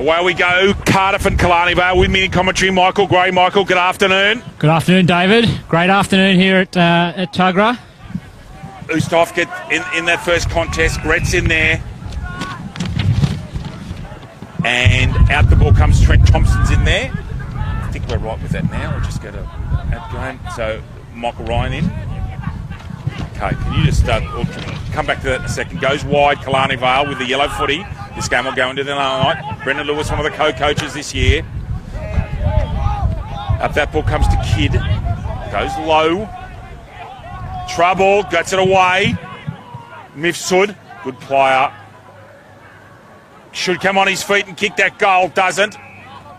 Away we go, Cardiff and Killarney Vale with me in commentary, Michael Gray. Michael, good afternoon. Good afternoon, David. Great afternoon here at Tuggerah. Ustav get in that first contest. Gretz in there. And out the ball comes Trent Thompson's in there. I think we're right with that now. We'll just go to that game. So Michael Ryan in. Okay, can you just we'll come back to that in a second. Goes wide, Killarney Vale with the yellow footy. This game will go into the night. Brendan Lewis, one of the co-coaches this year. Up that ball comes to Kidd. Goes low. Trouble, gets it away. Mifsud, good player. Should come on his feet and kick that goal, doesn't.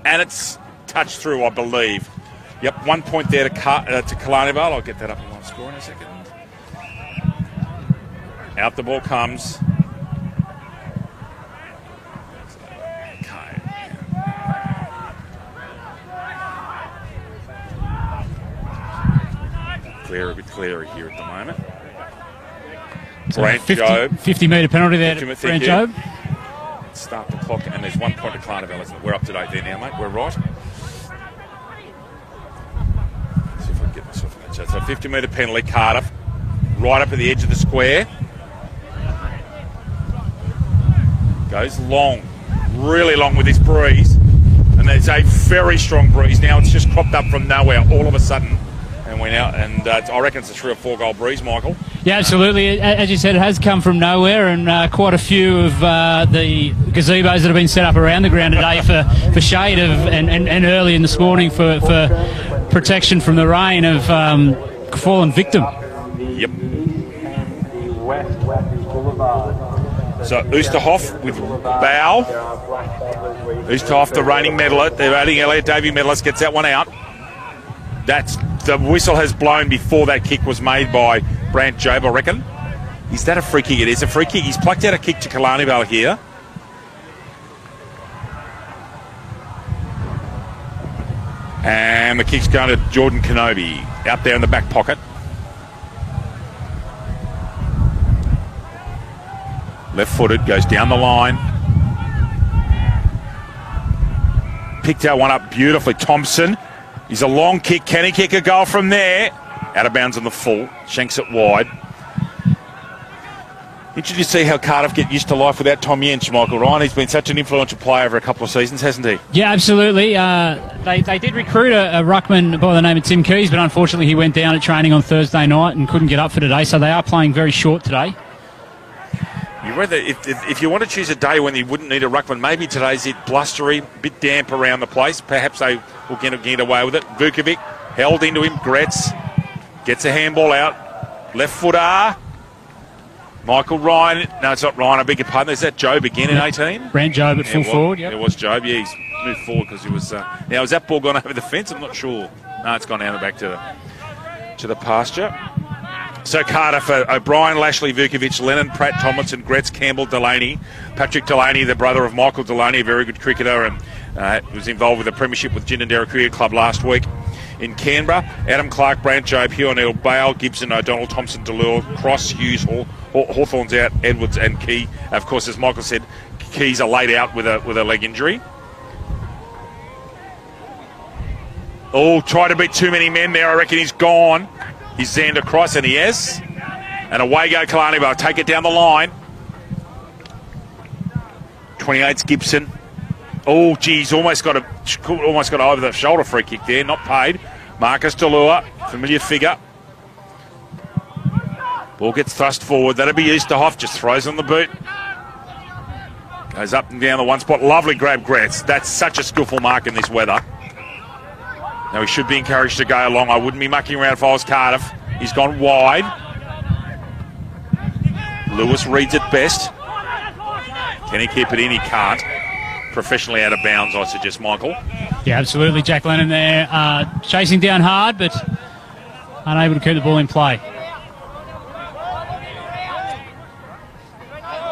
And it's touched through, I believe. Yep, 1 point there to Killarney Vale. I'll get that up on my score in a second. Out the ball comes. A bit clearer here at the moment. So Brant Jobe. 50-metre penalty there to Brant Jobe. Start the clock, and there's 1 point to Killarney Vale, isn't it? We're up to date there now, mate. We're right. Let's see if I can get myself in that chat. So 50-metre penalty, Cardiff. Right up at the edge of the square. Goes long. Really long with this breeze. And there's a very strong breeze. Now it's just cropped up from nowhere all of a sudden. And we're now, I reckon it's a 3 or 4 goal breeze, Michael. Yeah, absolutely. As you said, it has come from nowhere, and quite a few of the gazebos that have been set up around the ground today for shade and early in this morning for protection from the rain have fallen victim. Yep. So Oosterhoff with Bow. Oosterhoff, the reigning medalist, the reigning Elliot Davey medalist, gets that one out. The whistle has blown before that kick was made by Brant Jobe, I reckon. Is that a free kick? It is a free kick. He's plucked out a kick to Killarney Vale here. And the kick's going to Jordan Kenobi out there in the back pocket. Left-footed, goes down the line. Picked that one up beautifully. Thompson. He's a long kick. Can he kick a goal from there? Out of bounds on the full. Shanks it wide. Interesting to see how Cardiff get used to life without Tom Yench, Michael Ryan. He's been such an influential player over a couple of seasons, hasn't he? Yeah, absolutely. They did recruit a ruckman by the name of Tim Keys, but unfortunately he went down at training on Thursday night and couldn't get up for today, so they are playing very short today. You read that if you want to choose a day when you wouldn't need a ruckman, maybe today's it blustery, a bit damp around the place. Perhaps they will get away with it. Vukovic held into him. Gretz gets a handball out. Left footer. Michael Ryan. No, it's not Ryan. I beg your pardon. Is that Jobe again in 18? Brant Jobe at full forward. Yep. It was Jobe. Yeah, he's moved forward because he was. Now, has that ball gone over the fence? I'm not sure. No, it's gone out and back to the pasture. So Cardiff, O'Brien, Lashley, Vukovic, Lennon, Pratt, Tomlinson, Gretz, Campbell, Delaney. Patrick Delaney, the brother of Michael Delaney, a very good cricketer, and was involved with the premiership with Jindaderra Cricket Club last week in Canberra. Adam Clark, Brant Jobe, Hugh O'Neill, Bale, Gibson, O'Donnell, Thompson, Delure, Cross, Hughes, Hawthorn's out, Edwards and Key. Of course, as Michael said, Keys are laid out with a leg injury. Oh, tried to beat too many men there. I reckon he's gone. He's Xander Cross, and he has. And away go Killarney Vale. Take it down the line. 28's Gibson. Oh, geez, almost got over the shoulder free kick there. Not paid. Marcus Delure, familiar figure. Ball gets thrust forward. That'll be Oosterhoff. Just throws on the boot. Goes up and down the one spot. Lovely grab, Gretz. That's such a skillful mark in this weather. Now, he should be encouraged to go along. I wouldn't be mucking around if I was Cardiff. He's gone wide. Lewis reads it best. Can he keep it in? He can't. Professionally out of bounds, I suggest, Michael. Yeah, absolutely. Jack Lennon there chasing down hard, but unable to keep the ball in play.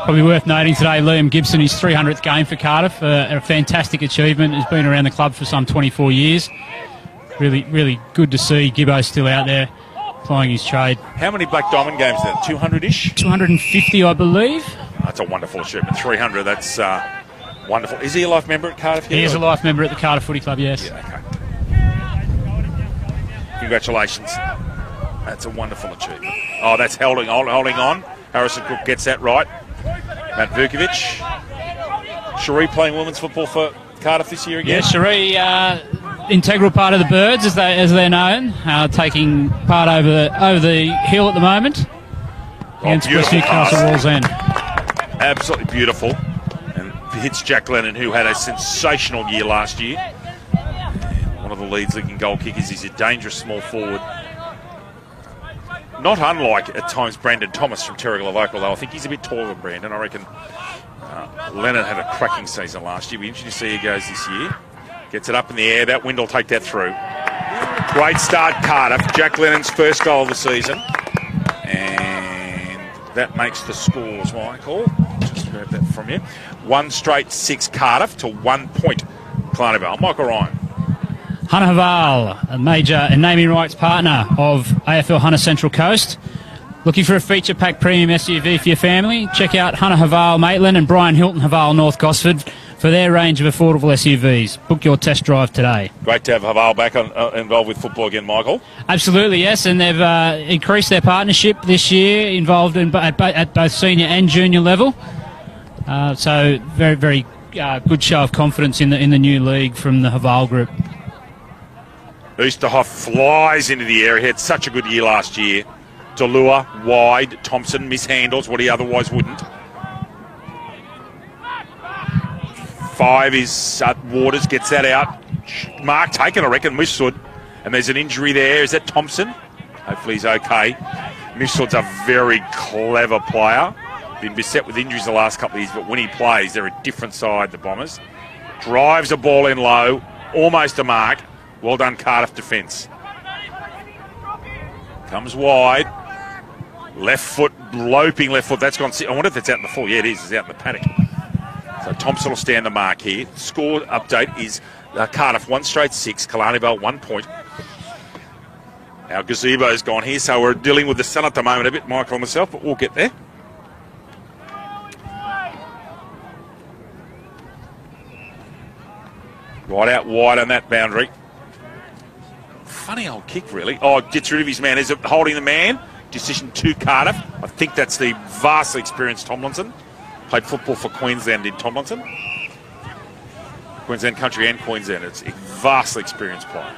Probably worth noting today, Liam Gibson, his 300th game for Cardiff. A fantastic achievement. He's been around the club for some 24 years. Really, really good to see Gibbo still out there plying his trade. How many Black Diamond games is that? 200-ish? 250, I believe. That's a wonderful achievement. 300, that's Wonderful. Is he a life member at Cardiff here? He is a life member at the Cardiff Footy Club, yes. Yeah, okay. Congratulations. That's a wonderful achievement. Oh, that's holding on. Harrison Cook gets that right. Matt Vukovic. Cherie playing women's football for Cardiff this year again. Yeah, Cherie, integral part of the Birds, as they're known, taking part over the hill at the moment against West Newcastle Wallsend. Absolutely beautiful. And hits Jack Lennon, who had a sensational year last year. One of the leads-leading goal kickers. He's a dangerous small forward. Not unlike, at times, Brandon Thomas from Terrigal Local, though I think he's a bit taller than Brandon. I reckon Lennon had a cracking season last year. We're interested to see how he goes this year. Gets it up in the air. That wind will take that through. Great start, Cardiff. Jack Lennon's first goal of the season. And that makes the scores, Michael. Just grab that from you. 1 straight 6 Cardiff to 1 point Killarney Vale. Michael Ryan. Hunter Haval, a major and naming rights partner of AFL Hunter Central Coast. Looking for a feature-packed premium SUV for your family? Check out Hunter Haval Maitland and Brian Hilton Haval North Gosford for their range of affordable SUVs. Book your test drive today. Great to have Haval back involved with football again, Michael. Absolutely, yes, and they've increased their partnership this year, involved at both senior and junior level. So very, very good show of confidence in the new league from the Haval group. Oosterhoff flies into the air. He had such a good year last year. Delua, wide. Thompson mishandles what he otherwise wouldn't. 5 is Waters, gets that out. Mark taken, I reckon, Mifsud. And there's an injury there. Is that Thompson? Hopefully he's okay. Mifsud's a very clever player. Been beset with injuries the last couple of years, but when he plays, they're a different side, the Bombers. Drives a ball in low, almost a mark. Well done, Cardiff defence. Comes wide. Left foot, loping left foot. That's gone. I wonder if that's out in the full. Yeah, it is. It's out in the paddock. So Thompson will stand the mark here. Score update is Cardiff 1 straight 6. Killarney Vale 1 point. Our gazebo's gone here, so we're dealing with the sun at the moment a bit, Michael and myself, but we'll get there. Right out wide on that boundary. Funny old kick, really. Oh, gets rid of his man. Is it holding the man? Decision to Cardiff. I think that's the vastly experienced Tomlinson. Played football for Queensland in Tomlinson. Queensland country and Queensland. It's a vastly experienced player.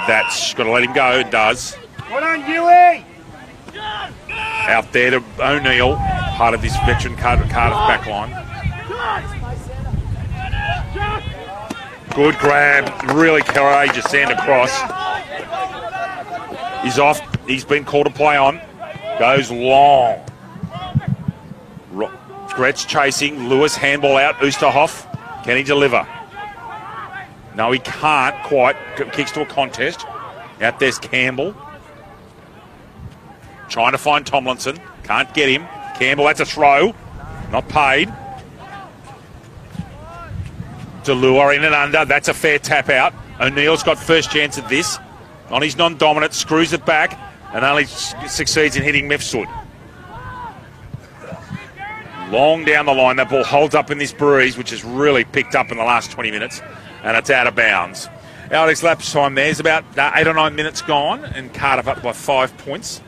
That's got to let him go. It does. Well done, Huey! Out there to O'Neill, part of this veteran Cardiff back line. Good grab, really courageous stand across. He's off, he's been called to play on. Goes long. Gretz chasing, Lewis handball out, Oosterhoff. Can he deliver? No, he can't quite. Kicks to a contest. Out there's Campbell. Trying to find Tomlinson. Can't get him. Campbell, that's a throw. Not paid. Delua in and under. That's a fair tap out. O'Neill's got first chance at this. On his non-dominant, screws it back and only succeeds in hitting Mifsud. Long down the line. That ball holds up in this breeze, which has really picked up in the last 20 minutes, and it's out of bounds. Alex lapse time there is about 8 or 9 minutes gone, and Cardiff up by 5 points.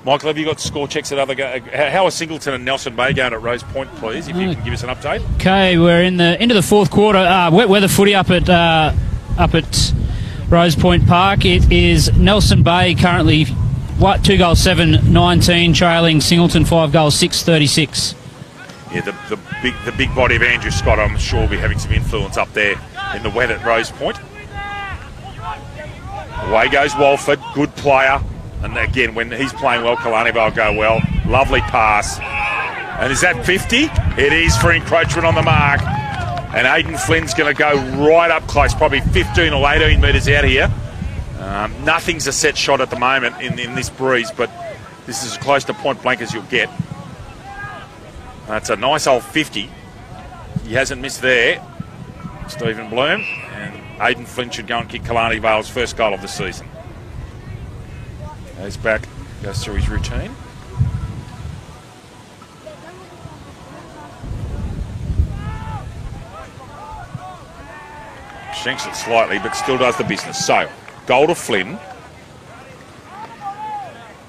Michael, have you got score checks at other how are Singleton and Nelson Bay going at Rose Point, please, if you can give us an update? Okay, we're into the fourth quarter. Wet weather footy up at Rose Point Park. It is Nelson Bay currently 2 goals 7-19, trailing Singleton 5 goals 6-36. Yeah, the big body of Andrew Scott, I'm sure, will be having some influence up there in the wet at Rose Point. Away goes Walford, good player. And again, when he's playing well, Killarney will go well. Lovely pass. And is that 50? It is for encroachment on the mark. And Aidan Flynn's going to go right up close, probably 15 or 18 metres out here. Nothing's a set shot at the moment in this breeze, but this is as close to point blank as you'll get. That's a nice old 50. He hasn't missed there. Stephen Bloom. And Aidan Flynn should go and kick Killarney Vale's first goal of the season. Goes back, goes through his routine. Shanks it slightly, but still does the business. So, goal to Flynn.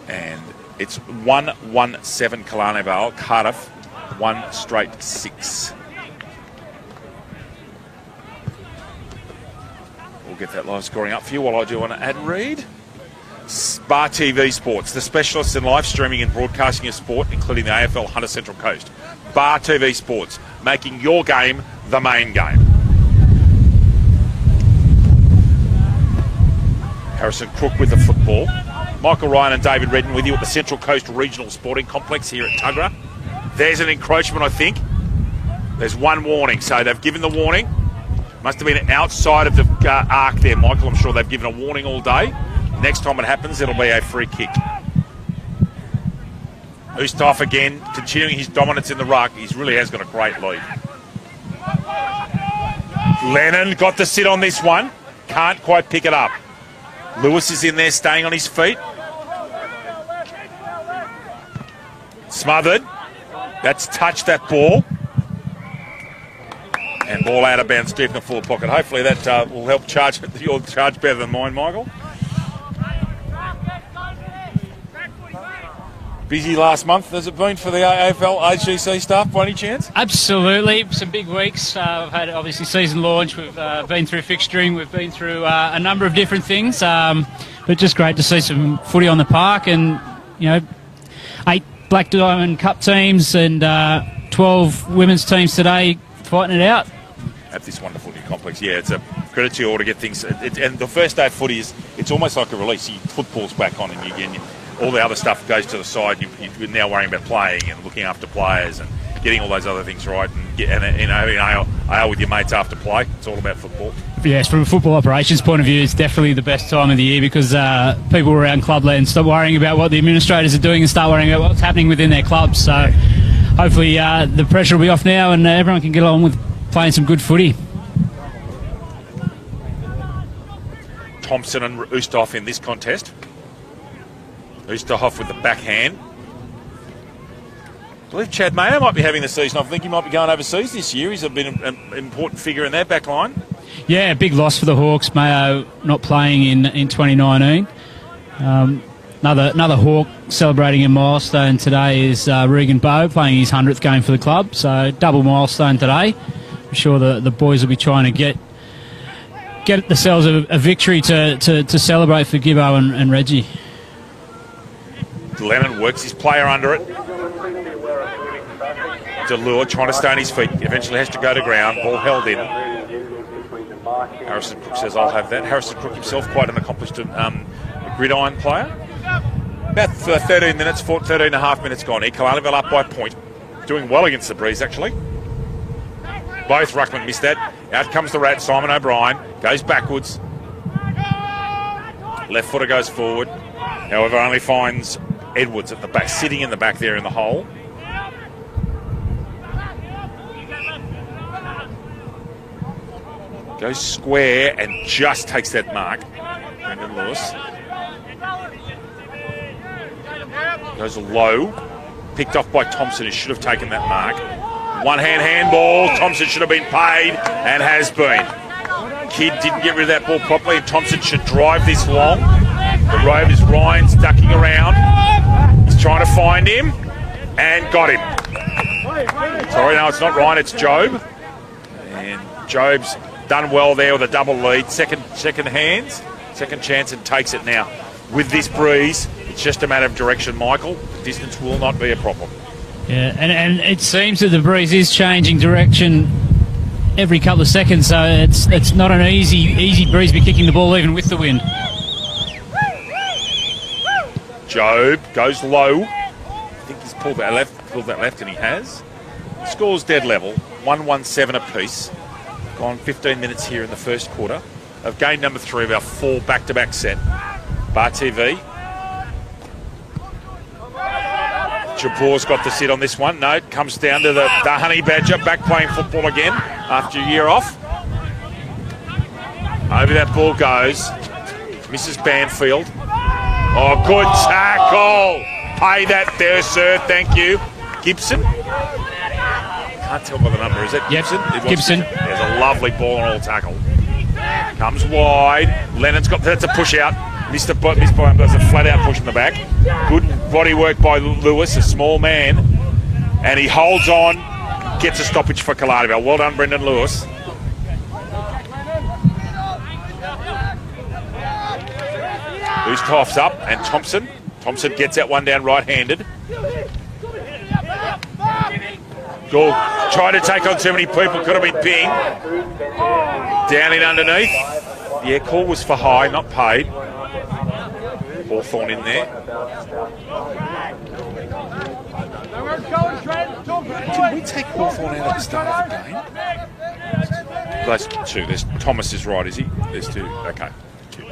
And it's 1-1-7 Killarney Vale. Cardiff, 1 straight 6. We'll get that live scoring up for you while I do an ad read. Bar TV Sports, the specialists in live streaming and broadcasting of sport, including the AFL Hunter Central Coast. Bar TV Sports, making your game the main game. Harrison Crook with the football. Michael Ryan and David Redden with you at the Central Coast Regional Sporting Complex here at Tuggerah. There's an encroachment, I think. There's one warning, so they've given the warning. Must have been outside of the arc there, Michael. I'm sure they've given a warning all day. Next time it happens, it'll be a free kick. Ustaf again, continuing his dominance in the ruck. He really has got a great lead. Lennon got to sit on this one. Can't quite pick it up. Lewis is in there staying on his feet. Smothered. That's touched that ball. And ball out of bounds, deep in the full pocket. Hopefully that will help charge your charge better than mine, Michael. Busy last month, has it been for the AFL HGC staff by any chance? Absolutely, some big weeks. We've had obviously season launch, we've been through fixturing, we've been through a number of different things, but just great to see some footy on the park and, 8 Black Diamond Cup teams and 12 women's teams today fighting it out. At this wonderful new complex, yeah, it's a credit to you all to get things. And the first day of footy it's almost like a release. Your football's back on, and all the other stuff goes to the side. You're now worrying about playing and looking after players and getting all those other things right, and having AO with your mates after play. It's all about football. Yes, from a football operations point of view, it's definitely the best time of the year because people around clubland stop worrying about what the administrators are doing and start worrying about what's happening within their clubs. So hopefully the pressure will be off now and everyone can get on with playing some good footy. Thompson and Ustaf in this contest. Ustaf with the backhand. I believe Chad Mayo might be having the season off. I think he might be going overseas this year. He's been an important figure in their back line. Yeah, big loss for the Hawks. Mayo not playing in 2019. Another Hawk celebrating a milestone today is Regan Bowe playing his 100th game for the club. So double milestone today. I'm sure the boys will be trying to get themselves a victory to celebrate for Gibbo and Reggie. Lennon works his player under it. Delure trying to stay on his feet. Eventually has to go to ground. Ball held in. Harrison Crook says, I'll have that. Harrison Crook himself, quite an accomplished gridiron player. About 13 minutes, 13 and a half minutes gone. Killarney Vale up by a point. Doing well against the Breeze, actually. Both ruckmen missed that. Out comes the rat, Simon O'Brien. Goes backwards. Left footer goes forward. However, only finds Edwards at the back, sitting in the back there in the hole. Goes square and just takes that mark. Brendan Lewis. Goes low. Picked off by Thompson, who should have taken that mark. One-hand handball. Thompson should have been paid and has been. Kidd didn't get rid of that ball properly. Thompson should drive this long. The Rovers, Ryan's ducking around. He's trying to find him and got him. Sorry, no, it's not Ryan, it's Job. And Job's done well there with a double lead. Second chance and takes it now. With this Breeze, it's just a matter of direction, Michael. Distance will not be a problem. Yeah, and it seems that the Breeze is changing direction every couple of seconds, so it's not an easy Breeze to be kicking the ball even with the wind. Job goes low. I think he's pulled that left, and he has. Score's dead level, 1-1-7 apiece. Gone 15 minutes here in the first quarter of game number 3 of our 4 back-to-back set. Bar TV. Jabour's got to sit on this one. No, it comes down to the Honey Badger back playing football again after a year off. Over that ball goes. Mrs. Banfield. Oh, good tackle. Pay that there, sir. Thank you. Gibson. Can't tell by the number. Is that Gibson? Yep, Gibson. There's a lovely ball and all tackle. Comes wide. Lennon's got, that's a push out. Mr. Bond does a flat out push in the back. Good body work by Lewis, a small man. And he holds on, gets a stoppage for Kalarnivale. Well done, Brendan Lewis. Ustahoff's up, and Thompson. Thompson gets that one down right-handed. Goal. Tried to take on too many people, could have been big. Down in underneath. Yeah, call was for high, not paid. Hawthorn in there. Did we take Hawthorn out at the start of the game? There's two. There's Thomas is right, is he? There's two. Okay. Two.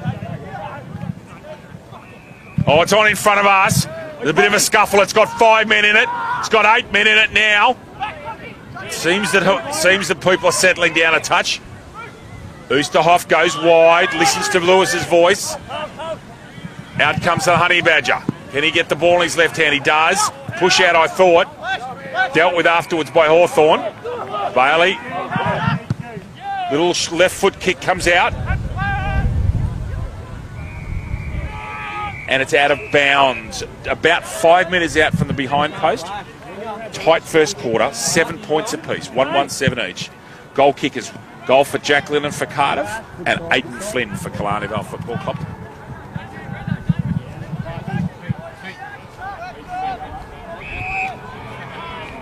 Oh, it's on in front of us. There's a bit of a scuffle. It's got 5 men in it. It's got 8 men in it now. Seems that people are settling down a touch. Oosterhoff goes wide, listens to Lewis's voice. Out comes the Honey Badger. Can he get the ball in his left hand? He does. Push out, I thought. Dealt with afterwards by Hawthorn. Bailey. Little left foot kick comes out. And it's out of bounds. About 5 minutes out from the behind post. Tight first quarter, 7 points apiece, 1-1-7 each. Goal kickers, goal for Jack Lennon for Cardiff and Aidan Flynn for Kalarnivale Football Club.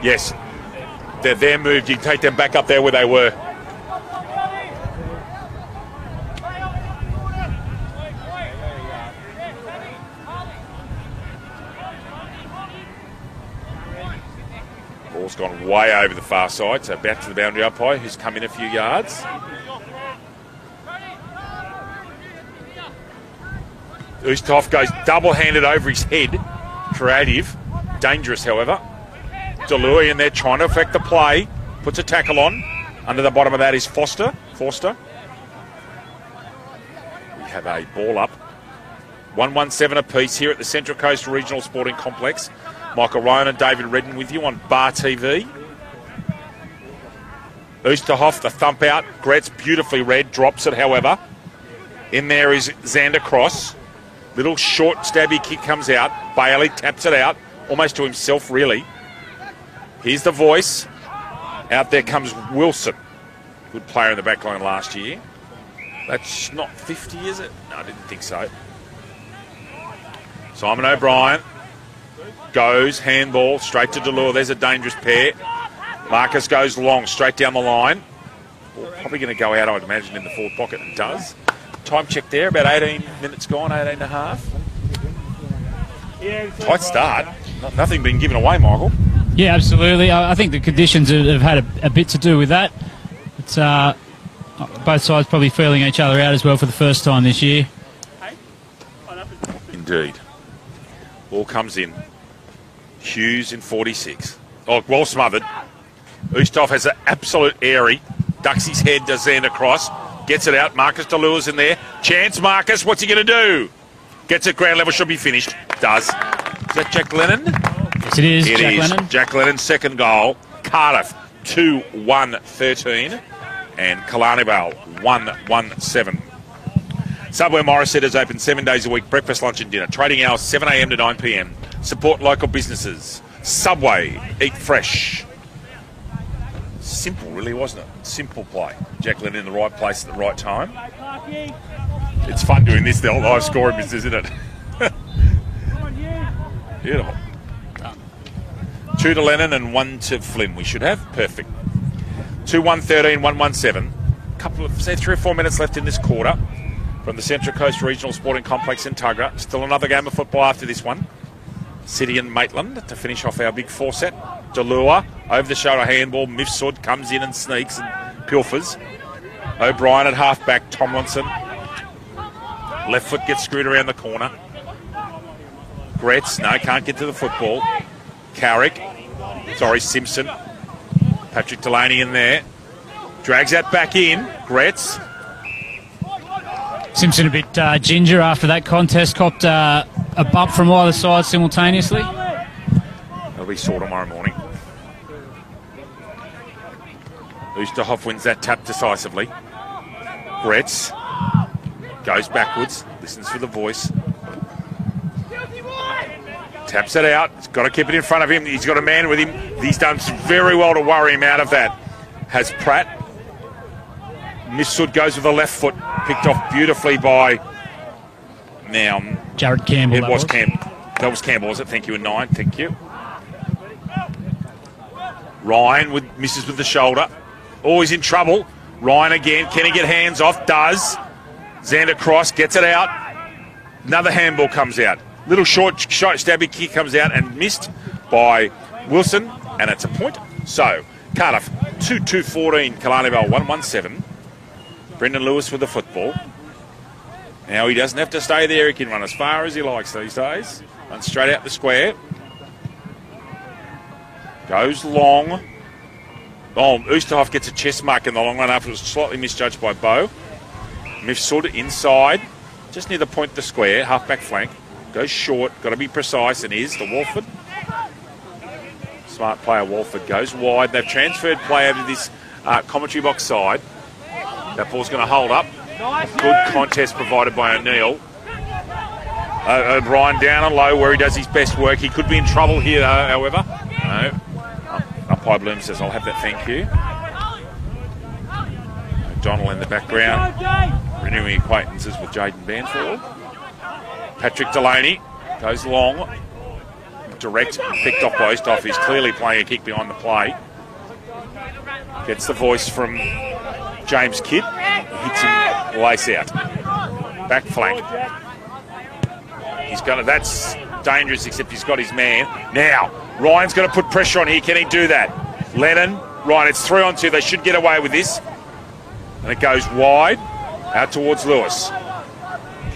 Yes, they're their move. You can take them back up there where they were. Ball's gone way over the far side, so back to the boundary umpire, who's come in a few yards. Ustahoff goes double-handed over his head. Creative. Dangerous, however. Delui in there trying to affect the play. Puts a tackle on. Under the bottom of that is Forster. We have a ball up. 1-1-7 apiece here at the Central Coast Regional Sporting Complex. Michael Ryan and David Redden with you on Bar TV. Oosterhoff, the thump out. Gretz beautifully read, drops it, however. In there is Xander Cross. Little short stabby kick comes out. Bailey taps it out, almost to himself, really. Here's the voice. Out there comes Wilson. Good player in the back line last year. That's not 50, is it? No, I didn't think so. Simon O'Brien goes, handball, straight to Delure. There's a dangerous pair. Marcus goes long, straight down the line. Ball probably going to go out, I'd imagine, in the forward pocket, and does. Time check there, about 18 minutes gone, 18 and a half. Tight start. Nothing being given away, Michael. Yeah, absolutely. I think the conditions have had a bit to do with that. It's both sides probably feeling each other out as well for the first time this year. Indeed. Ball comes in. Hughes in 46. Oh, well smothered. Ustahoff has an absolute airy. Ducks his head, does Xander Cross. Gets it out. Marcus Delure's in there. Chance Marcus. What's he going to do? Gets it ground level. Should be finished. Does. Is that Jack Lennon? Yes, it is. Jack Lennon. Jack Lennon's second goal. Cardiff 2-1-13. And Kalarnivale 1-1-7. Subway Morris Centre is open 7 days a week. Breakfast, lunch and dinner. Trading hours 7 a.m. to 9 p.m. Support local businesses. Subway. Eat fresh. Simple, really, wasn't it? Simple play. Jack Lennon in the right place at the right time. It's fun doing this, the live scoring business, isn't it? Beautiful. 2 to Lennon and 1 to Flynn. We should have. Perfect. 2-1-13, 1-1-7. Couple of, say, 3 or 4 minutes left in this quarter from the Central Coast Regional Sporting Complex in Tuggerah. Still another game of football after this one. City and Maitland to finish off our big 4 set. Delure, over the shoulder handball. Mifsud comes in and sneaks and pilfers. O'Brien at half back. Tomlinson. Left foot gets screwed around the corner. Gretz, no, can't get to the football. Carrick. Sorry, Simpson. Patrick Delaney in there. Drags that back in. Gretz. Simpson a bit ginger after that contest. Copped a bump from either side simultaneously. That'll be sore tomorrow morning. Oosterhoff wins that tap decisively. Gretz Goes backwards. Listens for the voice. Taps it out. He's got to keep it in front of him. He's got a man with him. He's done very well to worry him out of that. Has Pratt. Mifsud goes with the left foot. Picked off beautifully by... Now... Jared Campbell. It was Campbell. That was Campbell, was it? Thank you, in 9. Thank you. Ryan misses with the shoulder. Oh, he's in trouble. Ryan again. Can he get hands off? Does. Xander Cross gets it out. Another handball comes out. Little short stabby kick comes out and missed by Wilson, and it's a point. So, Cardiff 2-2-14, Killarney Vale 1-1-7. Brendan Lewis with the football. Now he doesn't have to stay there. He can run as far as he likes these days. Runs straight out the square. Goes long. Oh, Oosterhoff gets a chest mark in the long run after it was slightly misjudged by Bo. Mifsud inside, just near the point of the square, half-back flank. Goes short, got to be precise, and is to Walford. Smart player Walford goes wide. They've transferred play over to this commentary box side. That ball's going to hold up. Good contest provided by O'Neill. O'Brien down and low where he does his best work. He could be in trouble here, however. No. Umpire Bloom says, I'll have that, thank you. O'Donnell in the background, renewing acquaintances with Jaden Banfield. Patrick Delaney goes long. Direct, picked off by Oosterhoff. He's clearly playing a kick behind the play. Gets the voice from James Kidd. Hits him lace out. Back flank. He's got it. That's dangerous, except he's got his man. Now, Ryan's going to put pressure on here. Can he do that? Lennon, Ryan, it's 3-on-2. They should get away with this. And it goes wide, out towards Lewis.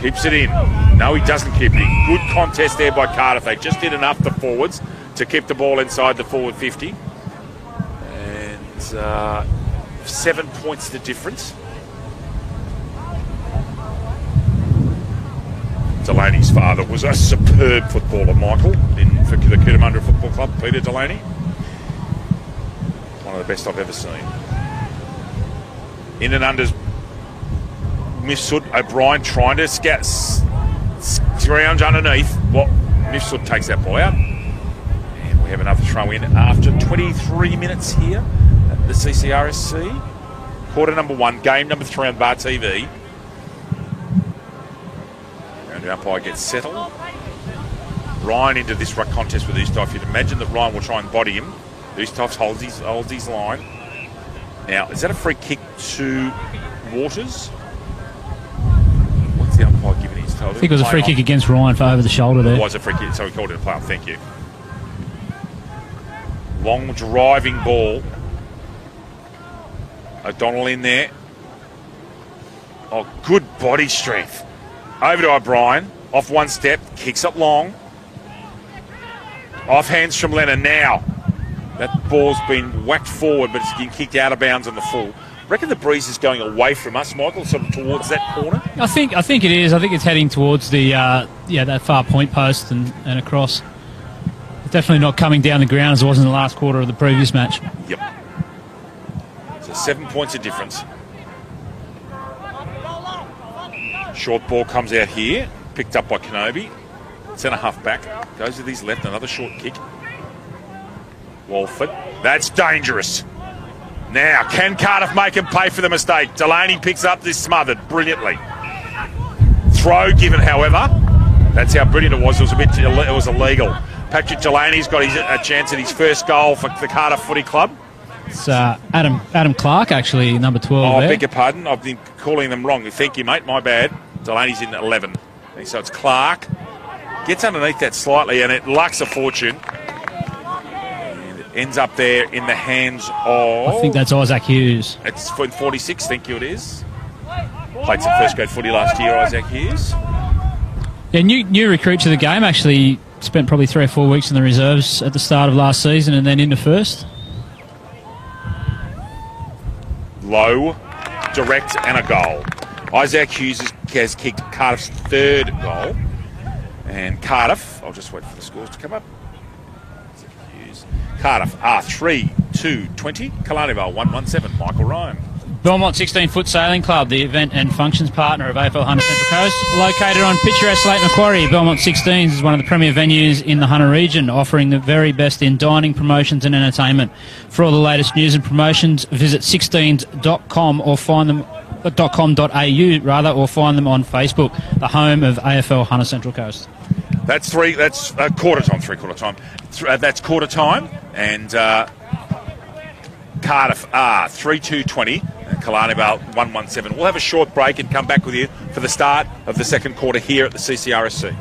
Keeps it in. No, he doesn't keep it. Good contest there by Cardiff. They just did enough, the forwards, to keep the ball inside the forward 50. And 7 points the difference. Delaney's father was a superb footballer, Michael, for the Cootamundra Football Club, Peter Delaney. One of the best I've ever seen. In and unders, Mifsud, O'Brien trying to scrounge underneath. Well, Mifsud takes that ball out. And we have another throw in after 23 minutes here at the CCRSC. Quarter number 1, game number 3 on Bar TV. And the umpire gets settled. Ryan into this ruck contest with Oosterhoff. You'd imagine that Ryan will try and body him. Oosterhoff holds his line. Now, is that a free kick to Waters? What's the umpire giving his total? I think it was a free kick against Ryan for over the shoulder there. It was a free kick, so he called it a play off. Thank you. Long driving ball. O'Donnell in there. Oh, good body strength. Over to O'Brien. Off one step. Kicks up long. Off hands from Lennon now. That ball's been whacked forward, but it's been kicked out of bounds on the full. Reckon the breeze is going away from us, Michael, sort of towards that corner? I think it is. I think it's heading towards the that far point post and across. It's definitely not coming down the ground as it was in the last quarter of the previous match. Yep. So 7 points of difference. Short ball comes out here, picked up by Kenobi. Centre half back, goes with his left, another short kick. Walford, that's dangerous. Now, can Cardiff make him pay for the mistake? Delaney picks up this smothered brilliantly. Throw given, however. That's how brilliant it was. It was illegal. Patrick Delaney's got a chance at his first goal for the Cardiff Footy Club. It's Adam Clark, actually, number 12. Oh, I beg your pardon. I've been calling them wrong. Thank you, mate. My bad. Delaney's in 11. So it's Clark. Gets underneath that slightly, and it lucks a fortune. And it ends up there in the hands of... I think that's Isaac Hughes. It's 46, thank you it is. Played some first grade footy last year, Isaac Hughes. Yeah, new recruit to the game, actually spent probably 3 or 4 weeks in the reserves at the start of last season and then into first. Low, direct, and a goal. Isaac Hughes has kicked Cardiff's 3rd goal. And Cardiff, I'll just wait for the scores to come up. Cardiff are 3-2-20. Killarney Vale 1-1-7. Michael Ryan. Belmont 16-foot Sailing Club, the event and functions partner of AFL Hunter Central Coast. Located on picturesque Lake Macquarie, Belmont 16s is one of the premier venues in the Hunter region, offering the very best in dining, promotions and entertainment. For all the latest news and promotions, visit 16s.com or find them .com.au rather, or find them on Facebook, the home of AFL Hunter Central Coast. That's quarter time. That's quarter time, and Cardiff are 3-2-20 and Killarney Vale 1-1-7. We'll have a short break and come back with you for the start of the second quarter here at the CCRSC.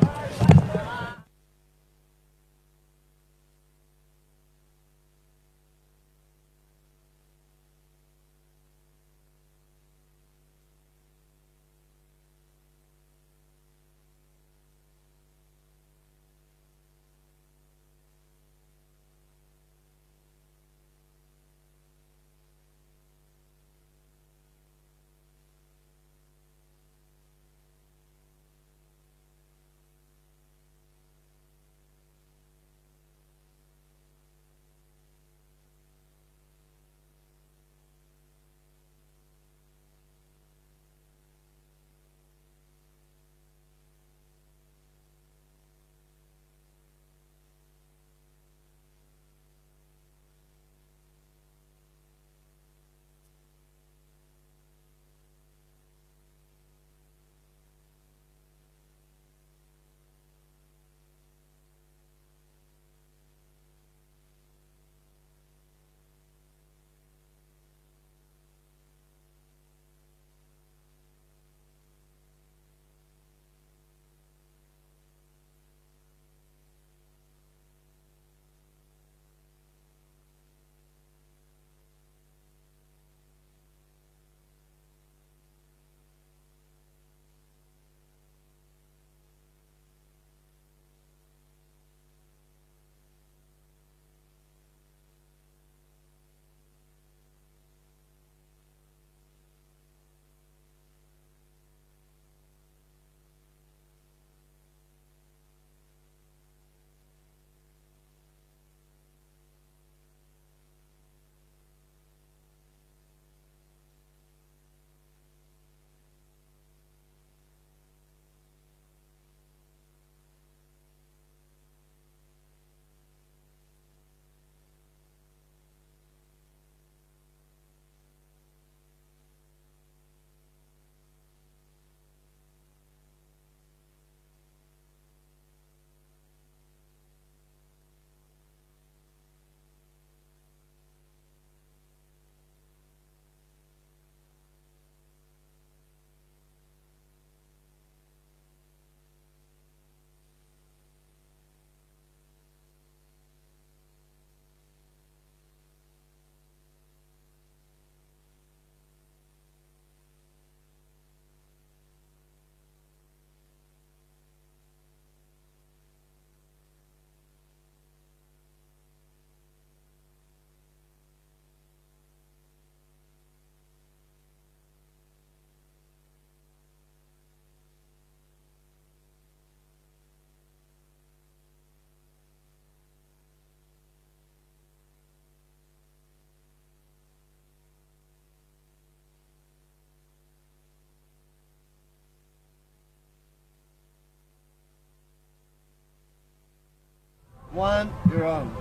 One, you're on.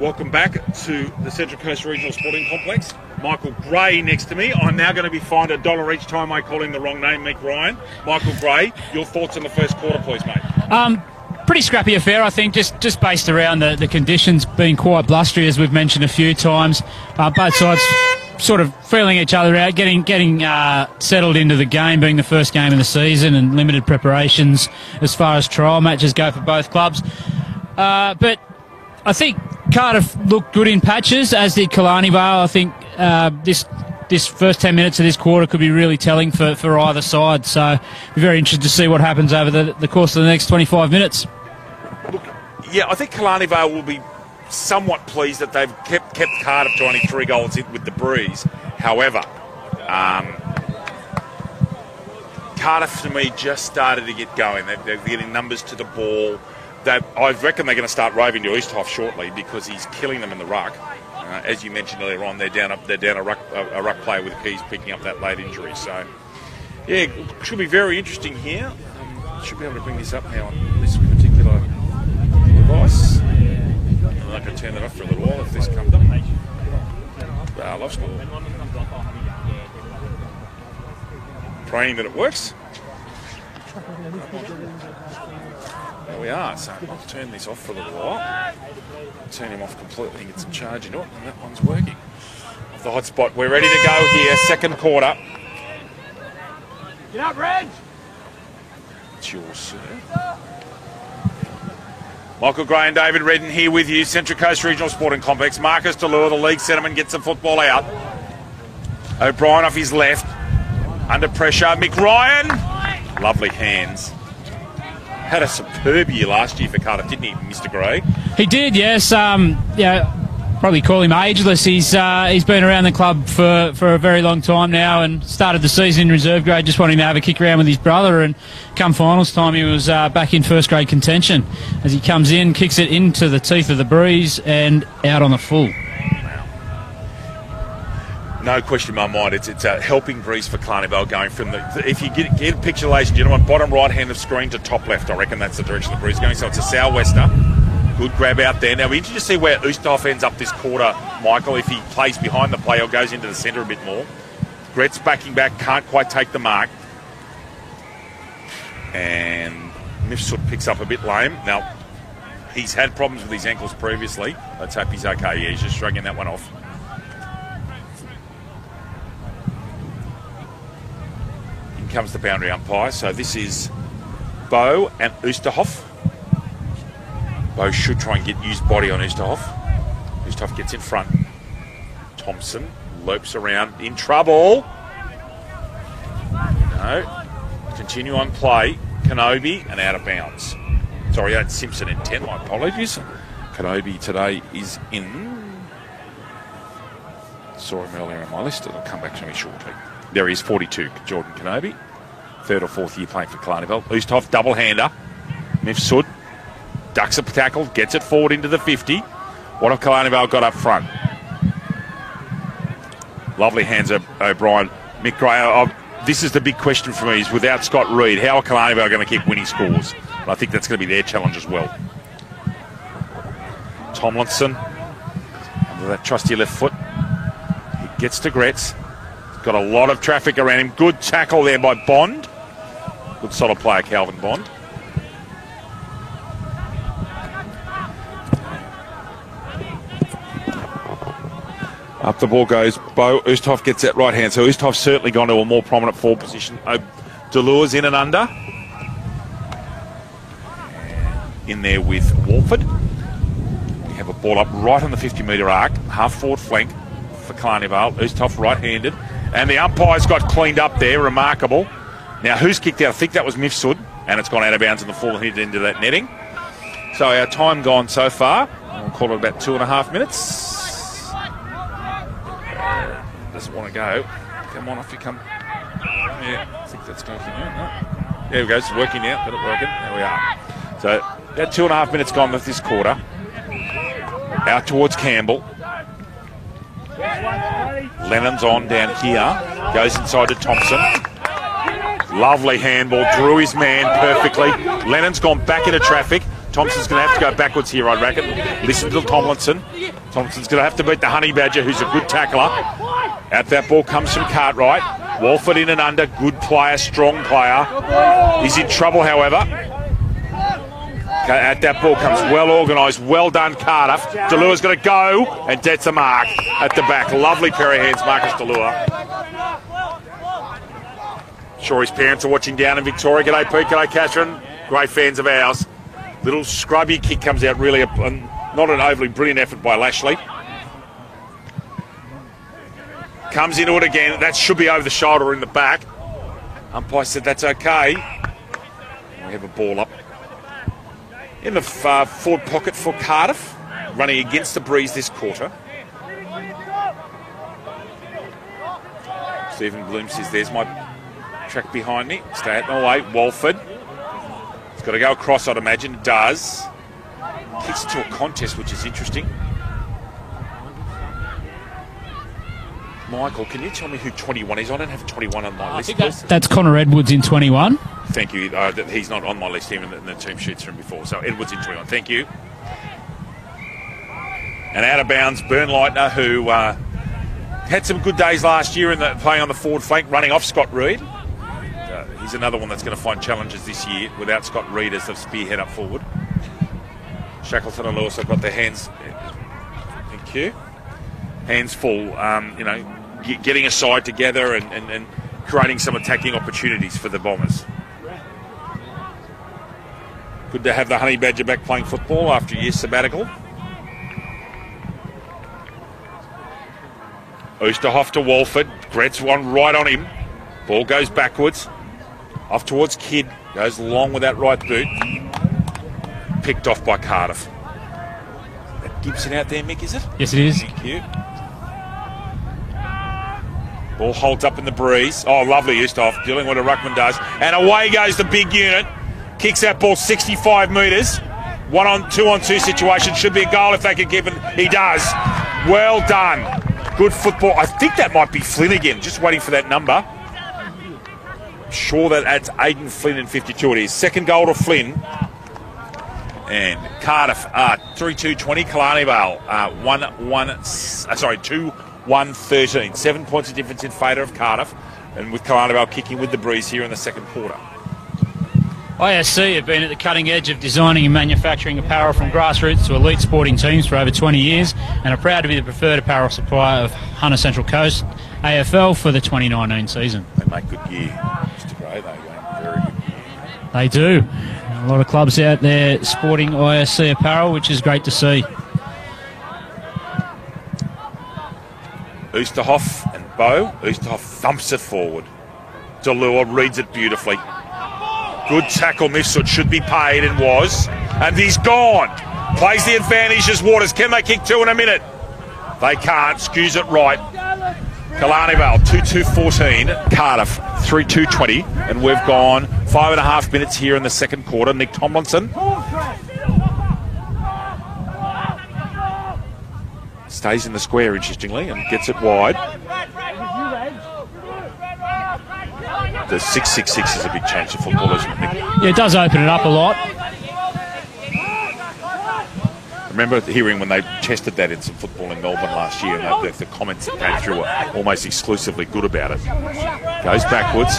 Welcome back to the Central Coast Regional Sporting Complex. Michael Gray next to me. I'm now going to be fined $1 each time I call him the wrong name, Mick Ryan. Michael Gray, your thoughts on the first quarter, please, mate? Pretty scrappy affair, I think, just based around the conditions being quite blustery, as we've mentioned a few times. Both sides sort of feeling each other out, getting settled into the game, being the first game of the season, and limited preparations as far as trial matches go for both clubs. But I think Cardiff looked good in patches, as did Killarney Vale. I think this first 10 minutes of this quarter could be really telling for either side. So we're very interested to see what happens over the course of the next 25 minutes. Look, yeah, I think Killarney Vale will be somewhat pleased that they've kept Cardiff to only 3 goals in with the breeze. However, Cardiff, to me, just started to get going. They're getting numbers to the ball. I reckon they're going to start roving to Easthoff shortly because he's killing them in the ruck. As you mentioned earlier on, they're down a ruck player with Keys picking up that late injury. So, yeah, should be very interesting here. Should be able to bring this up now on this particular device. And I can turn that off for a little while if this comes up. Live score. Praying that it works. There we are. So I'll turn this off for a little while. Turn him off completely and get some charge into it, and that one's working. Off the hot spot. We're ready to go here. Second quarter. Get up, Reg! It's yours, sir. Michael Gray and David Redden here with you. Central Coast Regional Sporting Complex. Marcus Delure, the league centreman, gets the football out. O'Brien off his left. Under pressure. Mick Ryan. Lovely hands. Had a superb year last year for Cardiff, didn't he, Mr. Gray? He did, yes. Probably call him ageless. He's been around the club for a very long time now and started the season in reserve grade, just wanting to have a kick around with his brother, and come finals time he was back in first grade contention as he comes in, kicks it into the teeth of the breeze and out on the full. No question in my mind, it's a helping breeze for Killarney Vale going from the... If you get a picture, ladies and gentlemen, bottom right hand of screen to top left, I reckon that's the direction the breeze is going. So it's a sou'wester. Good grab out there. Now, we're interested to see where Oosthoff ends up this quarter, Michael, if he plays behind the play or goes into the centre a bit more. Gretz backing back, can't quite take the mark. And Mifsud picks up a bit lame. Now, he's had problems with his ankles previously. Let's hope he's okay. Yeah, he's just shrugging that one off. In comes the boundary umpire. So this is Bow and Oosterhoff. Bow should try and use body on Oosterhoff. Oosterhoff gets in front. Thompson lopes around, in trouble. No. Continue on play. Kenobi and out of bounds. Sorry, that's Simpson in 10. My apologies. Kenobi today is in. Saw him earlier on my list. It'll come back to me shortly. There he is, 42. Jordan Kenobi. Third or fourth year playing for Killarney Vale. Oosterhoff, double-hander. Mifsud ducks a tackle, gets it forward into the 50. What have Killarney Vale got up front? Lovely hands of O'Brien. Mick Gray, this is the big question for me, is without Scott Reed, how are Killarney Vale going to keep winning scores? And I think that's going to be their challenge as well. Tomlinson, under that trusty left foot. He gets to Gretz. Got a lot of traffic around him. Good tackle there by Bond. Good solid player, Calvin Bond. Up the ball goes Bo. Oosterhoff gets that right hand. So Oosterhoff's certainly gone to a more prominent forward position. Delure's in and under. In there with Walford. We have a ball up right on the 50-metre arc. Half forward flank for Killarney Vale. Oosterhoff right-handed. And the umpire's got cleaned up there. Remarkable. Now, who's kicked out? I think that was Mifsud. And it's gone out of bounds in the full and hit into that netting. So our time gone so far. We'll call it about 2.5 minutes. Doesn't want to go. Come on, off you come. Yeah, I think that's going out. No. There we go. It's working out. Got it working. There we are. So about 2.5 minutes gone with this quarter. Out towards Campbell. Lennon's on down here. Goes inside to Thompson. Lovely handball. Drew his man perfectly. Lennon's gone back into traffic. Thompson's going to have to go backwards here, I reckon. Listen to Tomlinson. Tomlinson's going to have to beat the Honey Badger, who's a good tackler. Out that ball comes from Cartwright. Walford in and under. Good player, strong player. He's in trouble, however. At that ball comes well organised. Well done, Cardiff. Delure's going to go, and that's a mark at the back. Lovely pair of hands, Marcus Delure. Sure his parents are watching down in Victoria. G'day, Pete. G'day, Catherine. Great fans of ours. Little scrubby kick comes out, really not an overly brilliant effort by Lashley. Comes into it again. That should be over the shoulder or in the back. Umpire said that's okay. We have a ball up. In the forward pocket for Cardiff. Running against the breeze this quarter. Stephen Bloom says, there's my track behind me. Stay out my way. Walford. It's got to go across, I'd imagine. It does. Kicks into a contest, which is interesting. Michael, can you tell me who 21 is? I don't have 21 on my list. I think that's Connor Edwards in 21. Thank you. He's not on my list even in the team sheets from before. So Edwards in 21. Thank you. And out of bounds, Bernleitner, who had some good days last year in playing on the forward flank, running off Scott Reid. He's another one that's going to find challenges this year without Scott Reid as the spearhead up forward. Shackleton and Lewis have got their hands. Thank you. Hands full, getting a side together and creating some attacking opportunities for the Bombers. Good to have the Honey Badger back playing football after a year's sabbatical. Oosterhoff to Walford. Gretz one right on him. Ball goes backwards. Off towards Kidd. Goes long with that right boot. Picked off by Cardiff. That Gibson out there, Mick, is it? Yes, it is. Thank you. Ball holds up in the breeze. Oh, lovely Oosterhoff doing what a ruckman does. And away goes the big unit. Kicks that ball 65 metres. 2-on-2 situation. Should be a goal if they can keep it. He does. Well done. Good football. I think that might be Flynn again. Just waiting for that number. Sure that's Aidan Flynn in 52 it is. Second goal to Flynn. And Cardiff 3-2-20. Killarney Vale 2-1-13. 7 points of difference in favour of Cardiff. And with Killarney Vale kicking with the breeze here in the second quarter. ISC have been at the cutting edge of designing and manufacturing apparel from grassroots to elite sporting teams for over 20 years and are proud to be the preferred apparel supplier of Hunter Central Coast AFL for the 2019 season. They make good gear. Mr. Gray, they make very good gear. They do. A lot of clubs out there sporting ISC apparel, which is great to see. Oosterhoff and Bow. Oosterhoff thumps it forward. Delua reads it beautifully. Good tackle, Mifsud should be paid and was. And he's gone. Plays the advantage as Waters. Can they kick two in a minute? They can't. Skews it right. Killarney Vale 2-2-14. Cardiff 3-2-20. And we've gone 5.5 minutes here in the second quarter. Nick Tomlinson stays in the square, interestingly, and gets it wide. The 6-6-6 is a big change to football, isn't it, Nick? Yeah, it does open it up a lot. I remember hearing when they tested that in some football in Melbourne last year, and the comments that came through were almost exclusively good about it. Goes backwards.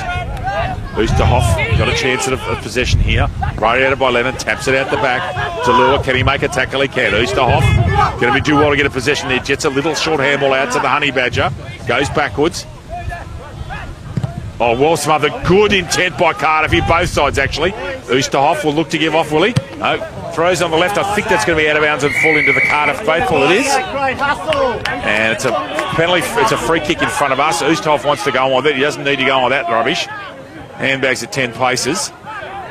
Oosterhoff got a chance of possession here. Right out by Lennon, taps it out the back. Delua, can he make a tackle? He can. Oosterhoff going to do well to get a possession there. Jets a little short handball out to the Honey Badger. Goes backwards. Oh, well smothered. Good intent by Cardiff here, both sides actually. Oosterhoff will look to give off, will he? No. Throws on the left. I think that's going to be out of bounds and fall into the Cardiff faithful. It is. And it's a penalty. It's a free kick in front of us. Oosterhoff wants to go on with it. He doesn't need to go on with that rubbish. Handbags at 10 paces.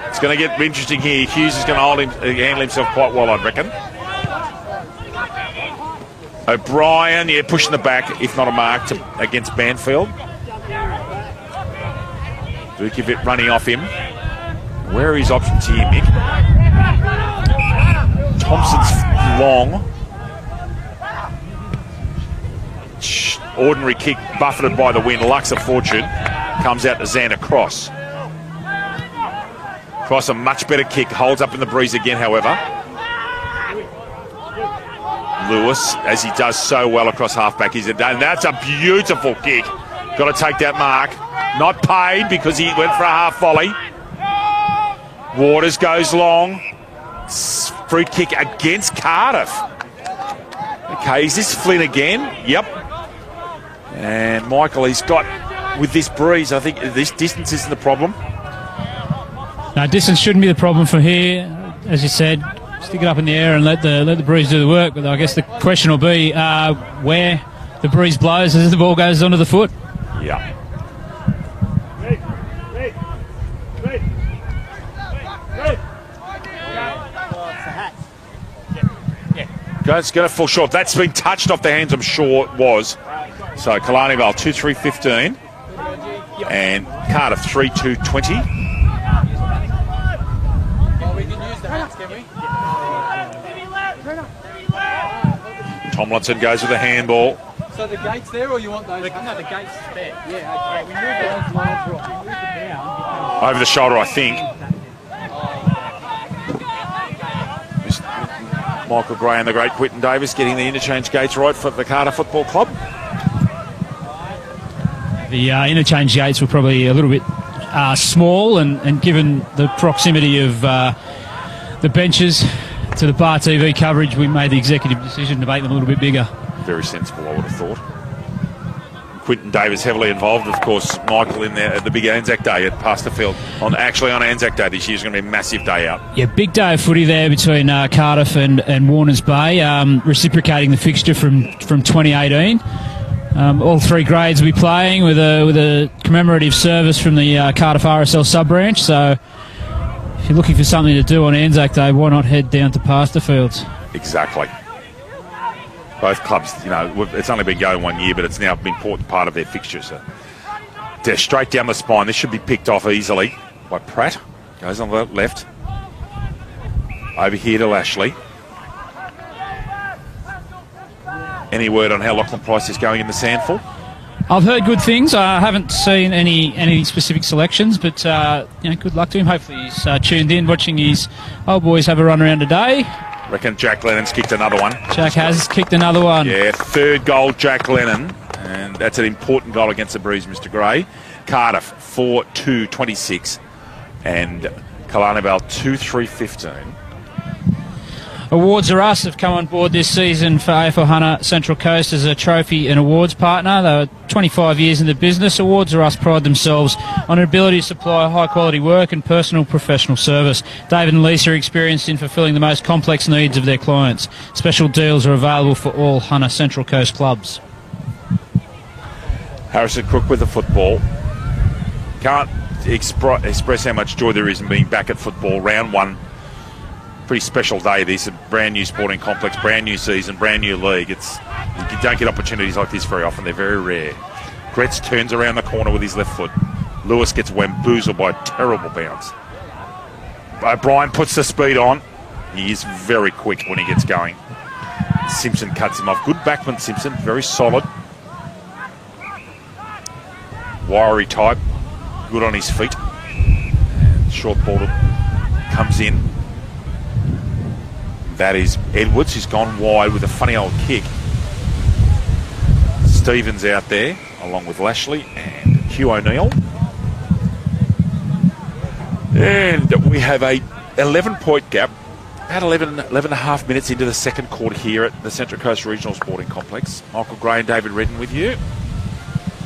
It's going to get interesting here. Hughes is going to handle himself quite well, I reckon. O'Brien, yeah, pushing the back, if not a mark, against Banfield. Vukovic running off him. Where are his options here, Mick? Thompson's long. Ordinary kick buffeted by the wind. Lux of fortune. Comes out to Xander Cross. Cross a much better kick. Holds up in the breeze again, however. Lewis, as he does so well across halfback, and that's a beautiful kick. Got to take that mark. Not paid because he went for a half volley. Waters goes long. Free kick against Cardiff. Okay, is this Flynn again? Yep. And Michael, he's got, with this breeze, I think this distance isn't the problem. No, distance shouldn't be the problem for here. As you said, stick it up in the air and let the breeze do the work. But I guess the question will be where the breeze blows as the ball goes onto the foot. Yeah. It's going to fall short. That's been touched off the hands, I'm sure it was. So Killarney Vale 2-3-15 and Cardiff 3-2-20. Well, we can use the hats, can we? Tomlinson goes with a handball. So the gate's there, or you want those? No, the gate's there. Yeah, okay. We moved those lines right. We moved them down. Over the shoulder, I think. Michael Gray and the great Quinton Davis getting the interchange gates right for the Carter Football Club. The interchange gates were probably a little bit small, and given the proximity of the benches to the Bar TV coverage, we made the executive decision to make them a little bit bigger. Very sensible, I would have thought. Quinton Davis heavily involved, of course. Michael in there at the big Anzac Day at Pasterfield. On Anzac Day this year is going to be a massive day out. Yeah, big day of footy there between Cardiff and Warners Bay, reciprocating the fixture from 2018. All three grades will be playing with a commemorative service from the Cardiff RSL sub-branch. So if you're looking for something to do on Anzac Day, why not head down to Pasterfields? Exactly. Both clubs, you know, it's only been going 1 year, but it's now an important part of their fixture. So they're straight down the spine. This should be picked off easily by Pratt. Goes on the left. Over here to Lashley. Any word on how Lachlan Price is going in the SANFL? I've heard good things. I haven't seen any specific selections, but good luck to him. Hopefully he's tuned in, watching his old boys have a run around today. Reckon Jack Lennon's kicked another one. Jack has kicked another one. Yeah, third goal, Jack Lennon. And that's an important goal against the Breeze, Mr. Gray. Cardiff, 4-2-26. And Killarney Vale, 2-3-15. Awards Are Us have come on board this season for AFL Hunter Central Coast as a trophy and awards partner. They were 25 years in the business. Awards Are Us pride themselves on an ability to supply high quality work and personal professional service. David and Lisa are experienced in fulfilling the most complex needs of their clients. Special deals are available for all Hunter Central Coast clubs. Harrison Crook with the football. Can't express how much joy there is in being back at football. Round one. Pretty special day this, a brand new sporting complex, brand new season, brand new league. You don't get opportunities like this very often. They're very rare. Gretz turns around the corner with his left foot. Lewis gets wamboozled by a terrible bounce. O'Brien puts the speed on. He is very quick when he gets going. Simpson cuts him off. Good backman, Simpson. Very solid. Wiry type. Good on his feet. And short ball comes in. That is Edwards, who's gone wide with a funny old kick. Stevens out there, along with Lashley and Hugh O'Neill. And we have a 11-point gap, about 11 and a half minutes into the second quarter here at the Central Coast Regional Sporting Complex. Michael Gray and David Redden with you.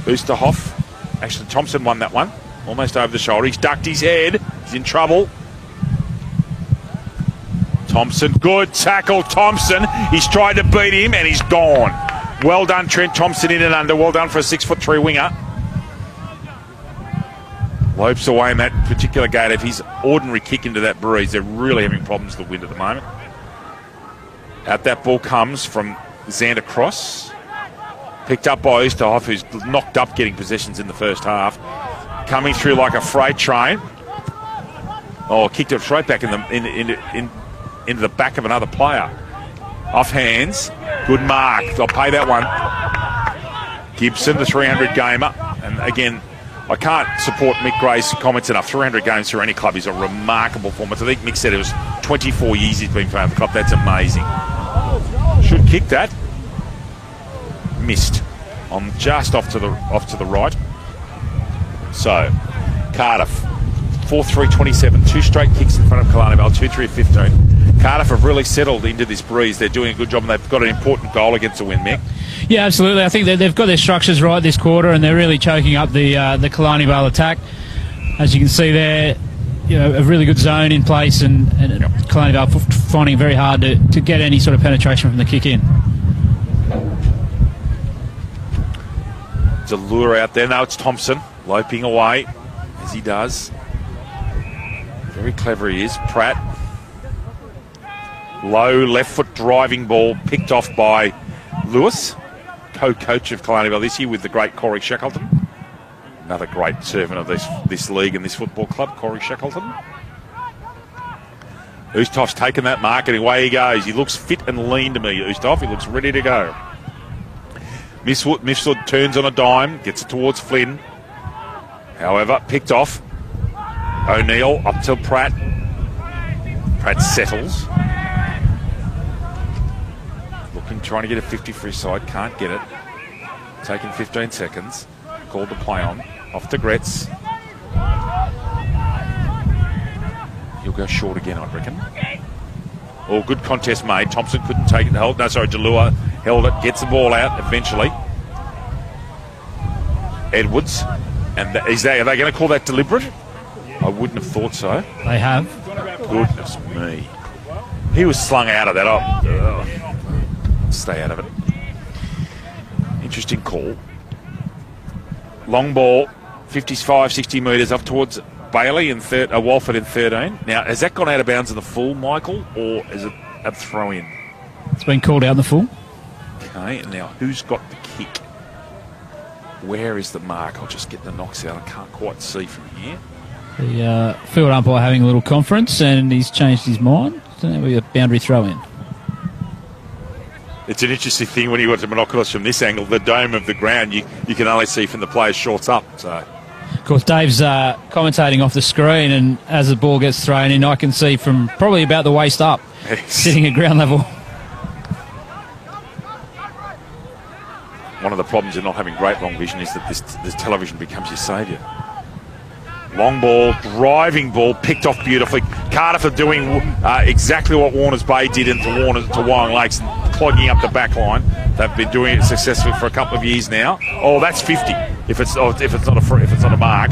Oosterhoff. Actually, Thompson won that one. Almost over the shoulder. He's ducked his head. He's in trouble. Thompson, good tackle, Thompson. He's tried to beat him and he's gone. Well done, Trent Thompson, in and under. Well done for a 6'3" winger. Lopes away in that particular gate. If his ordinary kick into that Breeze, they're really having problems with the wind at the moment. Out that ball comes from Xander Cross. Picked up by Oosterhoff, who's knocked up getting possessions in the first half. Coming through like a freight train. Oh, kicked it straight back into the back of another player. Off hands. Good mark. I'll pay that one. Gibson, the 300 gamer. And again, I can't support Mick Gray's comments enough. 300 games for any club is a remarkable performance. I think Mick said it was 24 years he's been playing for the club. That's amazing. Should kick that. Missed. On just off to the right. So, Cardiff, 4-3-27. Two straight kicks in front of Killarney Vale, 2-3-15. Cardiff have really settled into this Breeze. They're doing a good job, and they've got an important goal against the win, Mick. Yeah, absolutely. I think they've got their structures right this quarter, and they're really choking up the Killarney Vale attack. As you can see there, a really good zone in place, and Killarney Vale finding it very hard to get any sort of penetration from the kick in. It's a lure out there. No, it's Thompson loping away as he does. Very clever he is. Pratt. Low left foot driving ball picked off by Lewis, co-coach of Killarney Vale this year with the great Corey Shackleton. Another great servant of this league and this football club, Corey Shackleton. Oosterhoff's taken that mark and away he goes. He looks fit and lean to me, Oosterhoff. He looks ready to go. Mifsud turns on a dime, gets it towards Flynn. However, picked off. O'Neill up to Pratt. Pratt settles. Looking, trying to get a 50 for his side, can't get it. Taking 15 seconds. Called to play on. Off to Gretz. He'll go short again, I reckon. Oh, good contest made. Thompson couldn't take it. Jalua held it, gets the ball out eventually. Edwards. And are they going to call that deliberate? I wouldn't have thought so. They have. Goodness me. He was slung out of that. Stay out of it. Interesting call. Long ball, 55, 60 metres up towards Bailey and Walford in 13. Now, has that gone out of bounds in the full, Michael, or is it a throw-in? It's been called out in the full. Okay, and now who's got the kick? Where is the mark? I'll just get the knocks out. I can't quite see from here. The field umpire having a little conference and he's changed his mind. So there'll be a boundary throw-in. It's an interesting thing when you got the binoculars from this angle. The dome of the ground you can only see from the player's shorts up. So, of course, Dave's commentating off the screen, and as the ball gets thrown in, I can see from probably about the waist up, sitting at ground level. One of the problems in not having great long vision is that this television becomes your saviour. Long ball, driving ball, picked off beautifully. Cardiff are doing exactly what Warners Bay did into Wyong Lakes, clogging up the back line. They've been doing it successfully for a couple of years now. Oh, that's 50. If it's not a mark,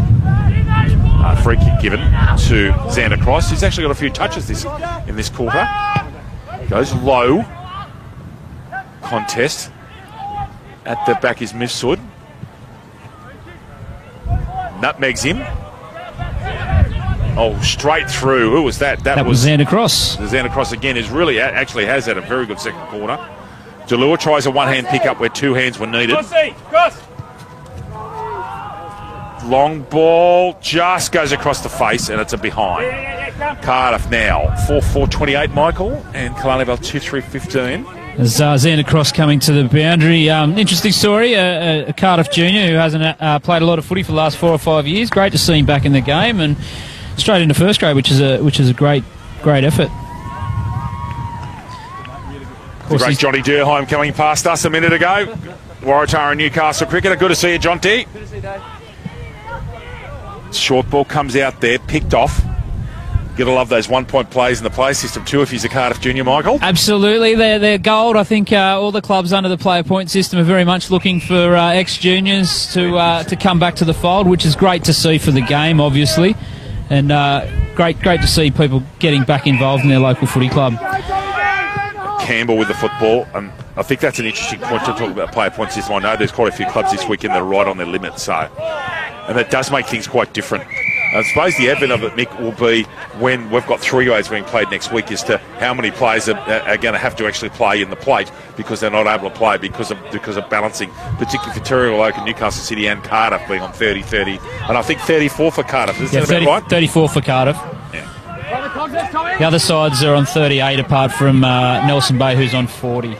free kick given to Xander Cross. He's actually got a few touches in this quarter. Goes low. Contest. At the back is Mifsud. Nutmegs him. Oh, straight through. Who was that? That was Xander Cross. Xander Cross again actually has had a very good second quarter. Jalua tries a one-hand pick-up where two hands were needed. Long ball just goes across the face and it's a behind. Cardiff now 4-4-28, Michael, and Killarney Vale 2-3-15. As Xander Cross coming to the boundary. Interesting story. A Cardiff junior who hasn't played a lot of footy for the last 4 or 5 years. Great to see him back in the game and straight into first grade, which is a great effort. The great Johnny Durheim coming past us a minute ago. Waratah Newcastle cricketer. Good to see you, John T. Good to see you, Dave. Short ball comes out there, picked off. Gotta love those 1 point plays in the play system too if he's a Cardiff junior, Michael. Absolutely, they're gold. I think all the clubs under the player point system are very much looking for ex-juniors to come back to the fold, which is great to see for the game, obviously, and great to see people getting back involved in their local footy club. Campbell with the football, and I think that's an interesting point to talk about player point system. I know there's quite a few clubs this weekend that are right on their limit, and that does make things quite different. I suppose the advent of it, Mick, will be when we've got 3-ways being played next week as to how many players are going to have to actually play in the plate because they're not able to play because of balancing, particularly for Terrigal Oak and Newcastle City and Cardiff being on 30-30. And I think 34 for Cardiff. Is that about right? 34 for Cardiff. Yeah. The other sides are on 38 apart from Nelson Bay, who's on 40.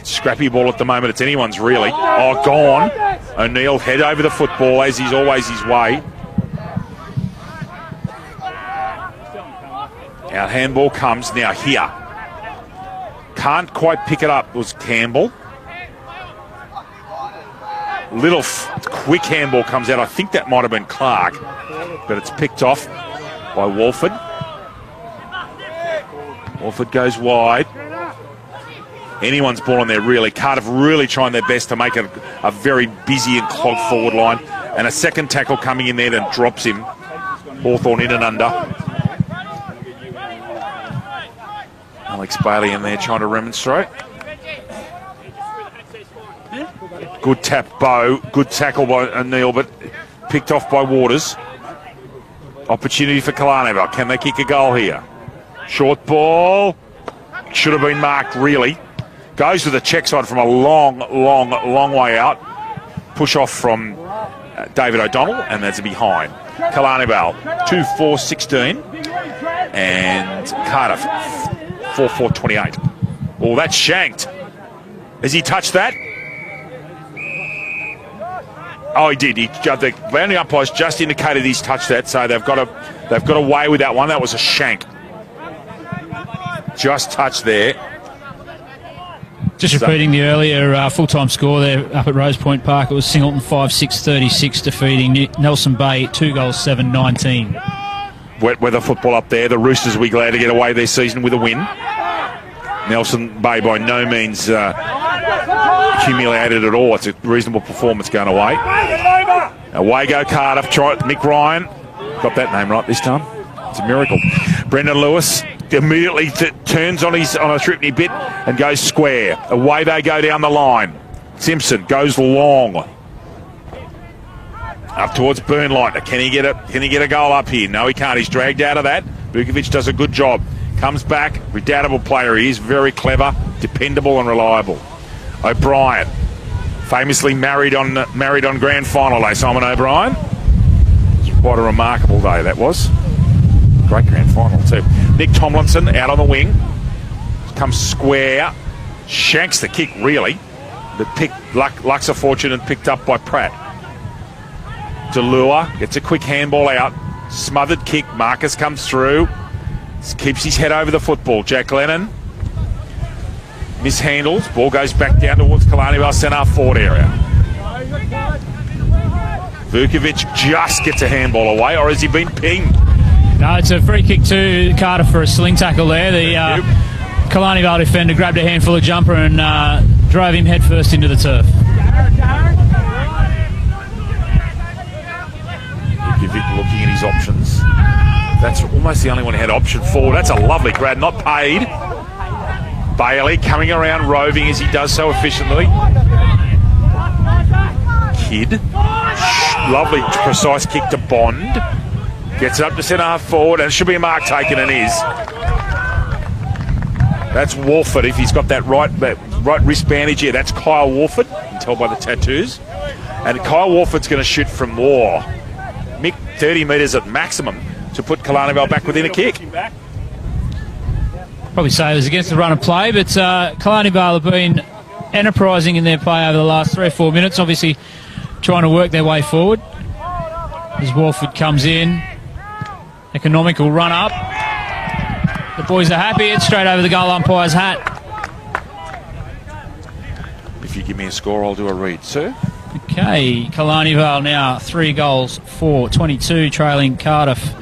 Scrappy ball at the moment. It's anyone's really. Oh, gone. O'Neill head over the football as he's always his way. Out handball comes now here. Can't quite pick it up. It was Campbell. Little quick handball comes out. I think that might have been Clark, but it's picked off by Walford. Walford goes wide. Anyone's ball on there, really. Cardiff really trying their best to make it a very busy and clogged forward line. And a second tackle coming in there and drops him. Hawthorn in and under. Alex Bailey in there trying to remonstrate. Good tap, Bow. Good tackle by O'Neill, but picked off by Waters. Opportunity for Killarney. Can they kick a goal here? Short ball. Should have been marked, really. Goes to the check side from a long way out. Push off from David O'Donnell, and that's a behind. Kalani Val, 2-4-16. And Cardiff, 4-4-28. Oh, that's shanked. Has he touched that? Oh, he did. The landing umpires just indicated he's touched that, so they've got away with that one. That was a shank. Just touched there. Just repeating the earlier full-time score there up at Rose Point Park. It was Singleton 5-6-36 defeating Nelson Bay 2-7-19. Wet weather football up there. The Roosters will be glad to get away this season with a win. Nelson Bay by no means humiliated at all. It's a reasonable performance going away. Away go Cardiff. Mick Ryan. Got that name right this time. It's a miracle. Brendan Lewis immediately turns on a Tripney bit and goes square. Away they go down the line. Simpson goes long. Up towards Burnlighter. Can he get a goal up here? No, he can't. He's dragged out of that. Vukovic does a good job. Comes back. Redoubtable player. He is very clever, dependable and reliable. O'Brien. Famously married on grand final day, Simon O'Brien. Quite a remarkable day that was. Great grand final too. Nick Tomlinson out on the wing. Comes square. Shanks the kick really. The pick, Luck's a fortune and picked up by Pratt. Delua gets a quick handball out. Smothered kick. Marcus comes through. Keeps his head over the football. Jack Lennon mishandles. Ball goes back down towards Kalani Val centre forward area. Vukovic just gets a handball away, or has he been pinged? No, it's a free kick to Carter for a sling tackle there. The Kalani Val defender grabbed a handful of jumper and drove him headfirst into the turf. Vukovic looking at his options. That's almost the only one who had option forward. That's a lovely grab, not paid. Bailey coming around, roving as he does so efficiently. Kidd. Lovely, precise kick to Bond. Gets it up to centre half forward, and it should be a mark taken, and is. That's Wolford, if he's got that right wrist bandage here. That's Kyle Wolford, you can tell by the tattoos. And Kyle Wolford's going to shoot from more. Mick, 30 metres at maximum to put Kalani Val back within a kick. Probably say it was against the run of play, but Kalani Val have been enterprising in their play over the last 3 or 4 minutes, obviously trying to work their way forward. As Wolford comes in, economical run up. The boys are happy. It's straight over the goal umpire's hat. If you give me a score, I'll do a read, sir. Okay, Kalani Val now 3 goals for 22, trailing Cardiff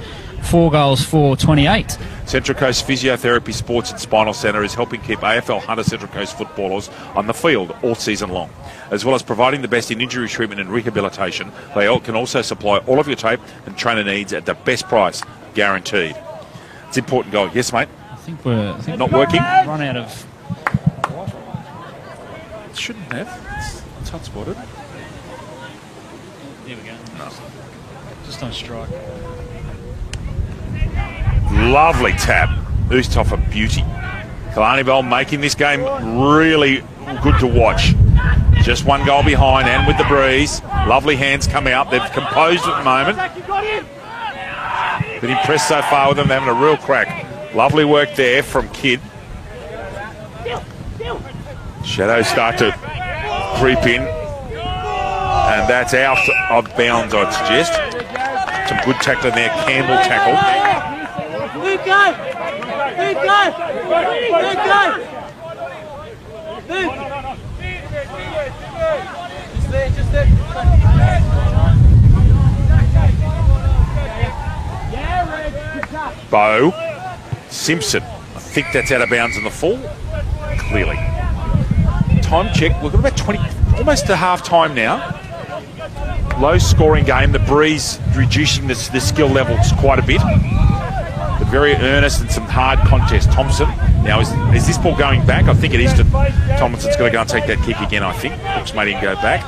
4 goals for 28. Central Coast Physiotherapy Sports and Spinal Centre is helping keep AFL Hunter Central Coast footballers on the field all season long. As well as providing the best in injury treatment and rehabilitation, they can also supply all of your tape and trainer needs at the best price, guaranteed. It's important goal. Yes, mate? I think we're not working? Run out of... It shouldn't have. It's hot-spotted. There we go. No. Just on strike. Lovely tap. Usthoff, a beauty. Kalani Val making this game really good to watch. Just 1 goal behind and with the breeze. Lovely hands come out. They've composed at the moment. Been impressed so far with them. They're having a real crack. Lovely work there from Kidd. Shadows start to creep in. And that's out of bounds, I'd suggest. Some good tackling there. Campbell tackled. Good guy! Good guy! Good guy! Just there. Bow. Simpson. I think that's out of bounds in the full. Clearly. Time check. We've got about 20, almost to half time now. Low scoring game. The breeze reducing the skill levels quite a bit. But very earnest and some hard contest. Thompson. Now, is this ball going back? I think it is. Tomlinson's got to go and take that kick again, I think. Brooks made him go back.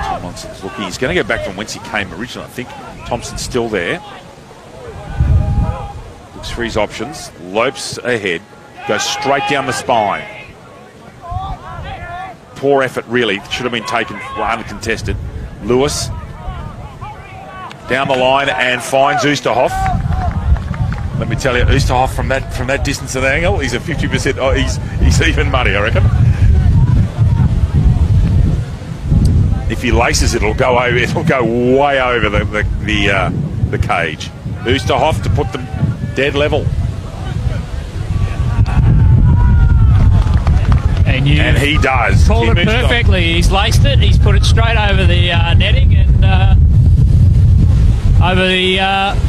Tomlinson's looking. He's going to go back from whence he came originally, I think. Thompson's still there. Looks for his options. Lopes ahead. Goes straight down the spine. poor effort, really. Should have been taken uncontested. Lewis down the line and finds Oosterhoff. Let me tell you, Oosterhoff from that distance and angle, he's a 50%. Oh, he's even money, I reckon. If he laces it, it'll go way over the cage. Oosterhoff to put them dead level. And he does. Called it perfectly. He's laced it. He's put it straight over the netting and over the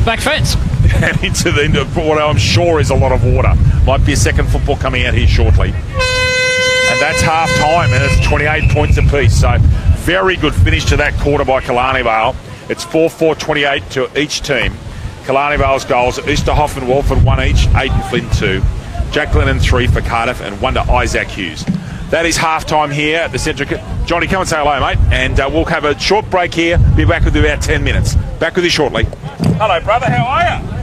back fence. And into what I'm sure is a lot of water. Might be a second football coming out here shortly. And that's half time, and it's 28 points apiece. So very good finish to that quarter by Killarney Vale. It's 4-4-28 to each team. Killarney Vale's goals, Oosterhoff and Walford 1 each, Aidan Flynn 2. Jack Lennon 3 for Cardiff, and 1 to Isaac Hughes. That is half-time here at the Centric. Johnny, come and say hello, mate. And we'll have a short break here. Be back with you about 10 minutes. Back with you shortly. Hello, brother. How are you?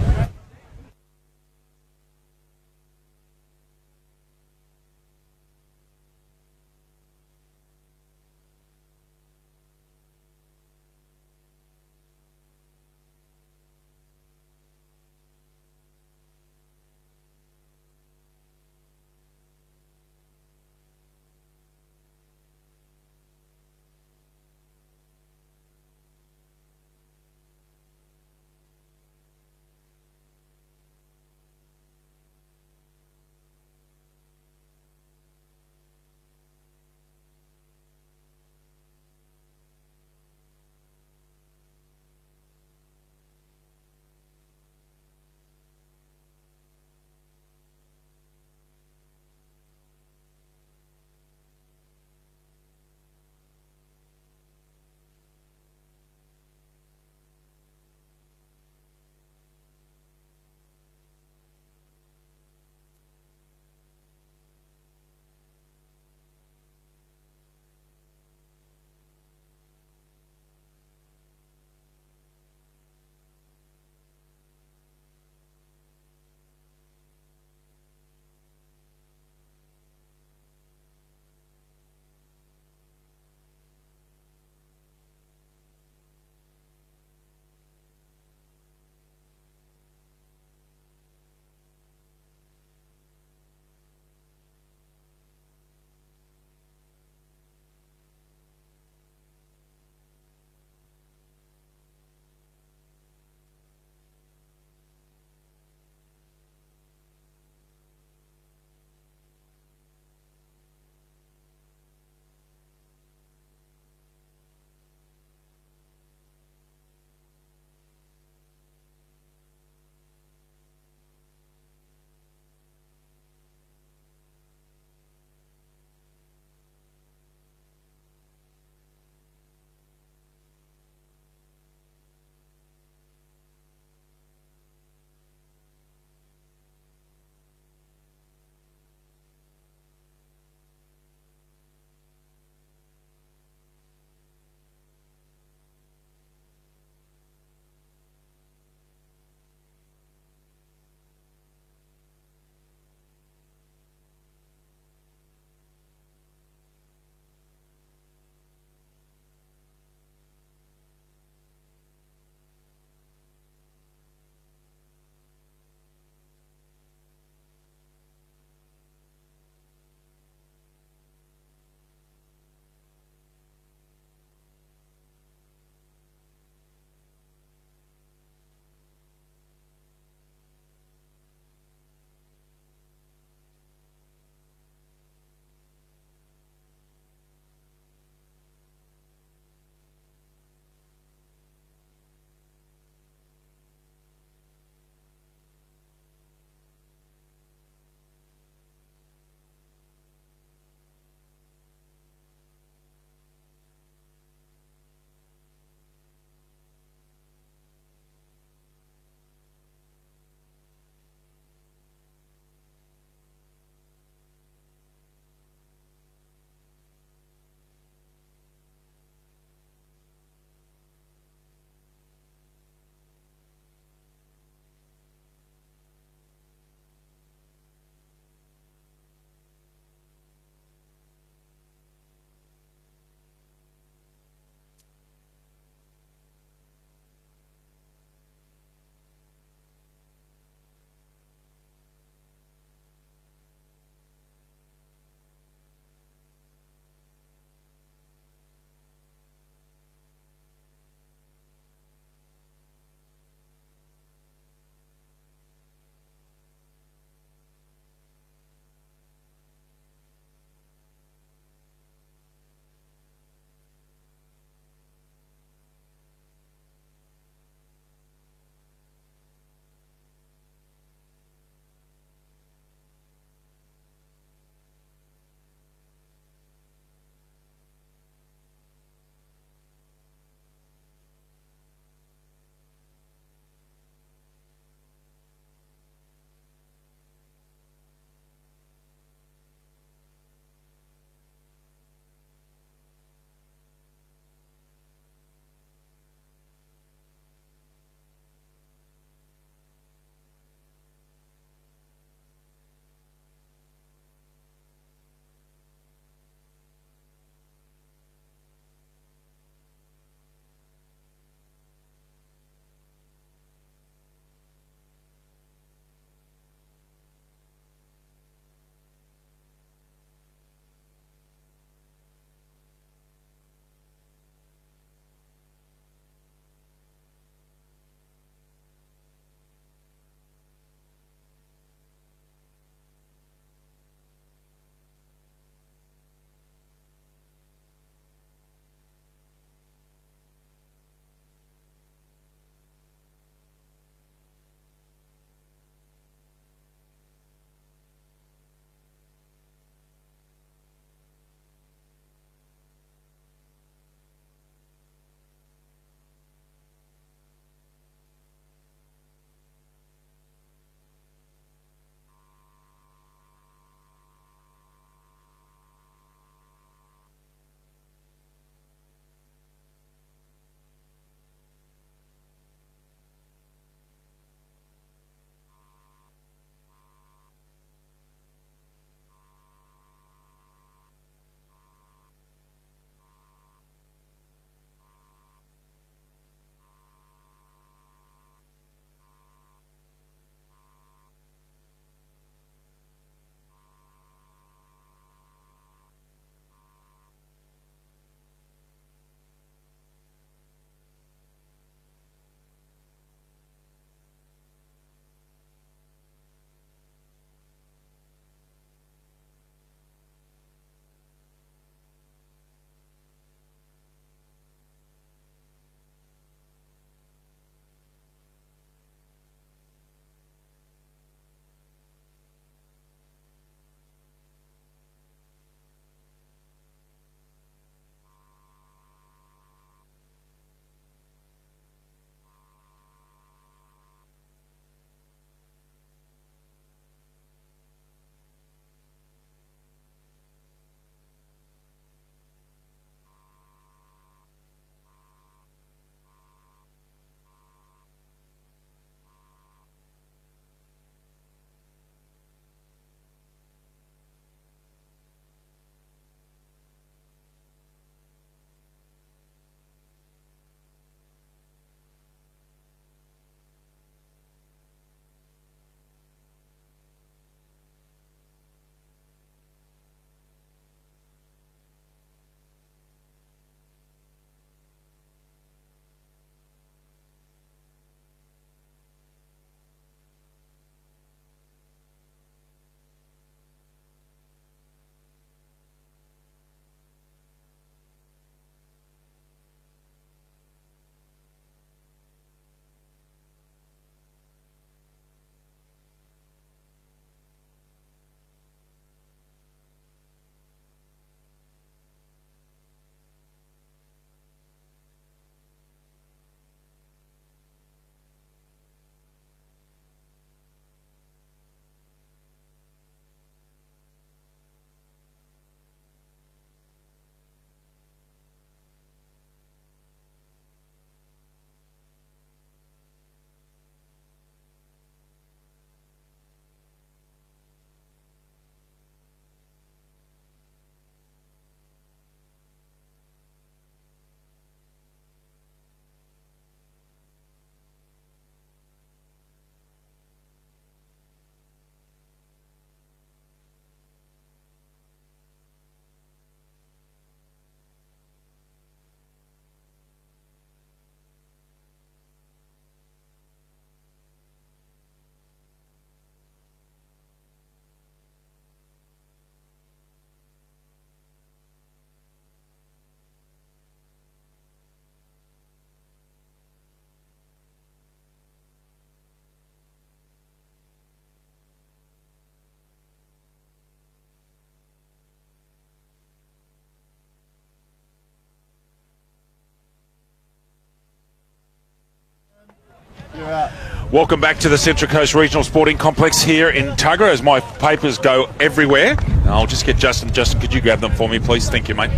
Welcome back to the Central Coast Regional Sporting Complex here in Tuggerah as my papers go everywhere. I'll just get Justin. Justin, could you grab them for me, please? Thank you, mate.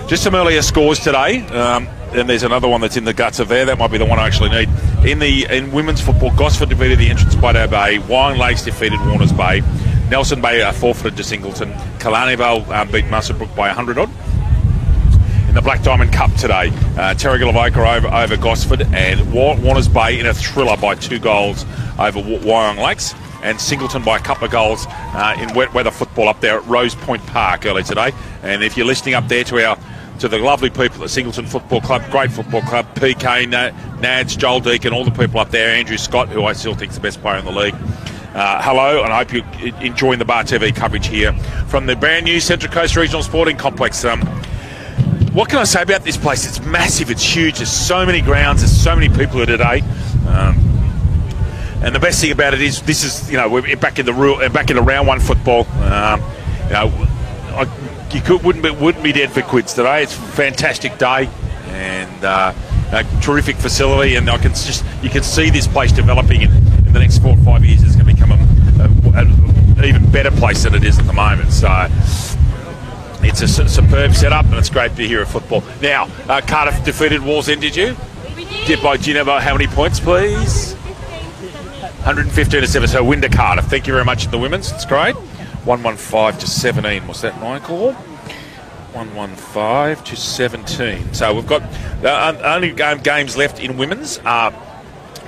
Just some earlier scores today. And there's another one that's in the guts of there. That might be the one I actually need. In women's football, Gosford defeated the entrance Spider Bay. Wyong Lakes defeated Warners Bay. Nelson Bay forfeited to Singleton. Killarney Vale beat Muswellbrook by 100-odd. In the Black Diamond Cup today, Terrigal of Oka over Gosford, and Warners Bay in a thriller by 2 goals over Wyong Lakes, and Singleton by a couple of goals in wet weather football up there at Rose Point Park early today. And if you're listening up there to the lovely people at Singleton Football Club, great football club, PK, Nads, Joel Deacon, all the people up there, Andrew Scott, who I still think is the best player in the league. Hello, and I hope you're enjoying the Bar TV coverage here from the brand new Central Coast Regional Sporting Complex. What can I say about this place? It's massive, it's huge, there's so many grounds, there's so many people here today. And the best thing about it is this is, we're back in round one football. Wouldn't be dead for quids today. It's a fantastic day and a terrific facility, and you can see this place developing in the next 4 or 5 years. It's going to become an even better place than it is at the moment. So it's a superb setup, and it's great to hear of football. Now, Cardiff defeated Wallsend, did you? We did. Do you know how many points, please? 115-7, so win to Cardiff. Thank you very much in the women's. It's great. 115-17. Was that Michael? 115-17. So we've got only games left in women's.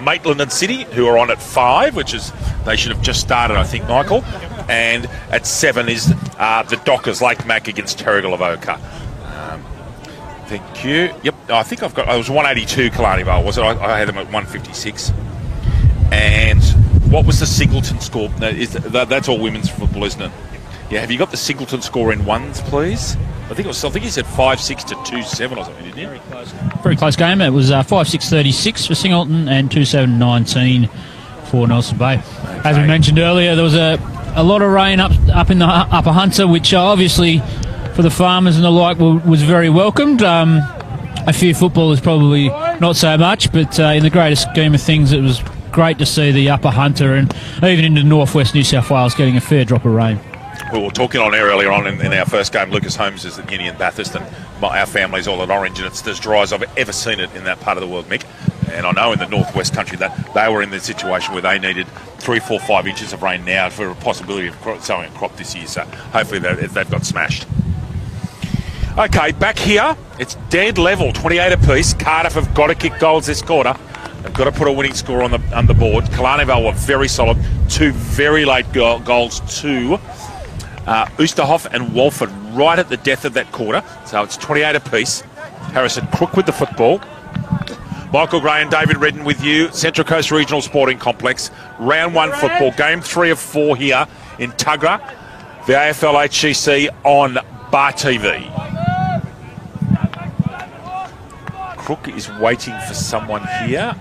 Maitland and City, who are on at 5, they should have just started, I think, Michael. And at 7 is the Dockers, Lake Mac against Terrigal of Oka. Thank you. Yep, I think it was 182 Killarney Vale, was it? I had them at 156. And what was the Singleton score? That's all women's football, isn't it? Yeah, have you got the Singleton score in ones, please? I think you said 5-6 to 2-7 or something, didn't you? Very close game. It was 5-6-36 for Singleton and 2-7-19 for Nelson Bay. Okay. As we mentioned earlier, there was a lot of rain up in the Upper Hunter, which obviously for the farmers and the like was very welcomed. A few footballers probably not so much, but in the greater scheme of things, it was great to see the Upper Hunter and even into northwest New South Wales getting a fair drop of rain. We were talking on air earlier on in our first game. Lucas Holmes is at Guinea and Bathurst, and our family's all at Orange, and it's as dry as I've ever seen it in that part of the world, Mick. And I know in the northwest country that they were in the situation where they needed 3, 4, 5 inches of rain now for a possibility of sowing a crop this year. So hopefully they've got smashed. Okay, back here, it's dead level, 28 apiece. Cardiff have got to kick goals this quarter. They've got to put a winning score on the board. Killarney Vale were very solid. 2 very late goals to Oosterhoff and Walford right at the death of that quarter. So it's 28 apiece. Harrison Crook with the football. Michael Gray and David Redden with you. Central Coast Regional Sporting Complex. Round 1 football. Game 3 of 4 here in Tuggerah. The AFL HCC on Bar TV. Crook is waiting for someone here.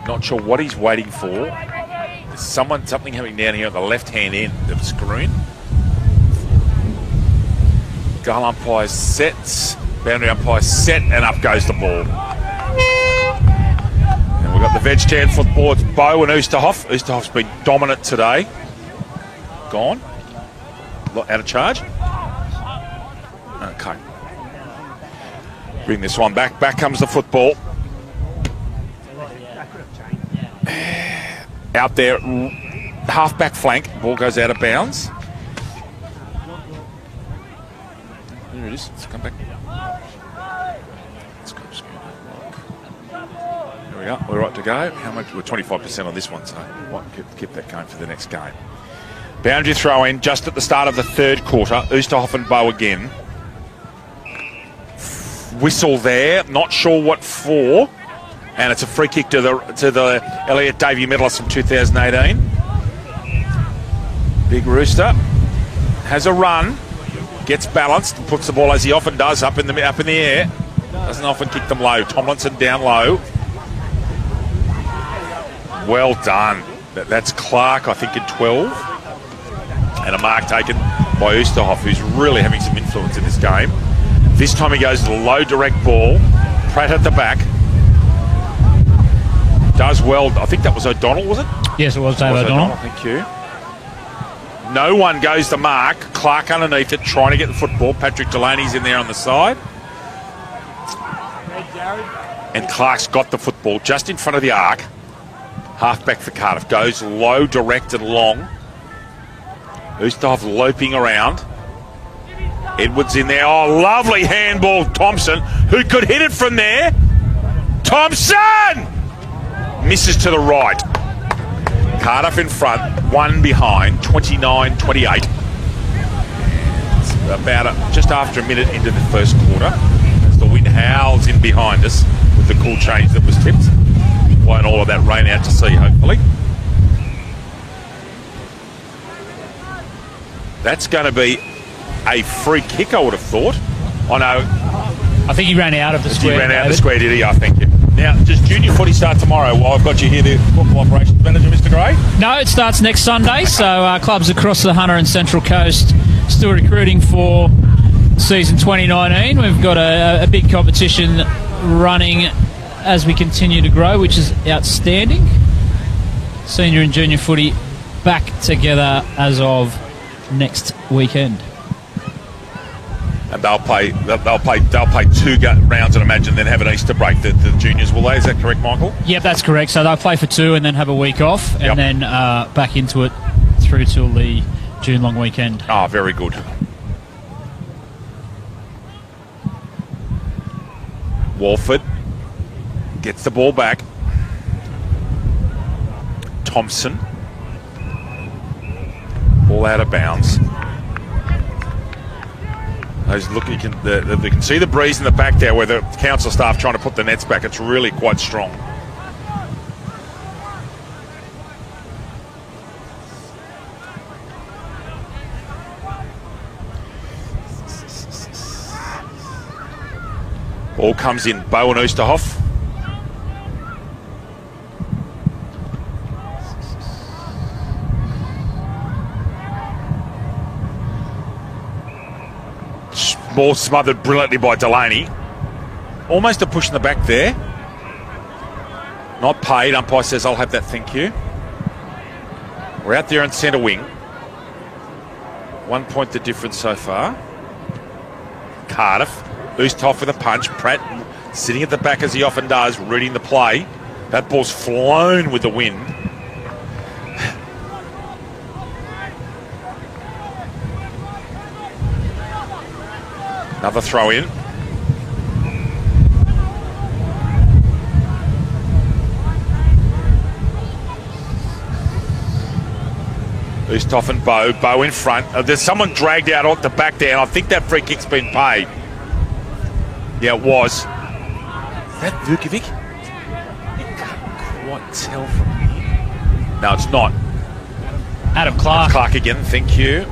Not sure what he's waiting for. There's something happening down here at the left-hand end of the screen. Goal umpire sets, boundary umpire set, and up goes the ball. And we've got the veg stand football. It's Bow and Oosterhoff. Oosterhoff's been dominant today. Gone. Out of charge. Okay. Bring this one back. Back comes the football. Out there, half-back flank. Ball goes out of bounds. There it is. Let's come back. Let's go. There we are. We're right to go. How much? We're 25% on this one, so we'll keep that going for the next game. Boundary throw in just at the start of the third quarter. Oosterhoff and Bow again. Whistle there. Not sure what for. And it's a free kick to the Elliot Davey medalist from 2018. Big Rooster has a run, gets balanced, and puts the ball as he often does up in the air. Doesn't often kick them low. Tomlinson down low. Well done. That's Clark, I think, in 12. And a mark taken by Oosterhoff, who's really having some influence in this game. This time he goes to the low direct ball. Pratt at the back. Does well. I think that was O'Donnell, was it? Yes, it was Dave O'Donnell. Thank you. No one goes to mark. Clark underneath it, trying to get the football. Patrick Delaney's in there on the side. And Clark's got the football just in front of the arc. Half-back for Cardiff. Goes low, direct and long. Ustav loping around. Edwards in there. Oh, lovely handball, Thompson. Who could hit it from there? Thompson! Misses to the right. Cardiff in front, one behind, 29-28. It's about just after a minute into the first quarter as the wind howls in behind us with the cool change that was tipped. Won't all of that rain out to sea, hopefully. That's going to be a free kick, I would have thought. I know. I think he ran out of the square. He ran out of the David. square, did he? I think. Now, does junior footy start tomorrow? Well, I've got you here, the football operations manager, Mr. Gray. No, it starts next Sunday. So clubs across the Hunter and Central Coast still recruiting for season 2019. We've got a big competition running as we continue to grow, which is outstanding. Senior and junior footy back together as of next weekend. And they'll play 2 rounds, I'd imagine, then have an Easter break. The juniors, will they? Is that correct, Michael? Yep, that's correct. So they'll play for 2 and then have a week off, and then back into it through till the June long weekend. Oh, very good. Walford gets the ball back. Thompson. Ball out of bounds. You can see the breeze in the back there where the council staff trying to put the nets back. It's really quite strong. Ball comes in. Bowen Oosterhoff. Ball smothered brilliantly by Delaney. Almost a push in the back there. Not paid. Umpire says, I'll have that, thank you. We're out there in centre wing. 1 point the difference so far. Cardiff. Oosterhoff with a punch. Pratt sitting at the back as he often does, reading the play. That ball's flown with the wind. Another throw in. Oosterhoff and Bow in front. There's someone dragged out at the back there, and I think that free kick's been paid. Yeah, it was. Is that Vukovic? You can't quite tell from here. No, it's not. Adam Clark. Clark again, thank you.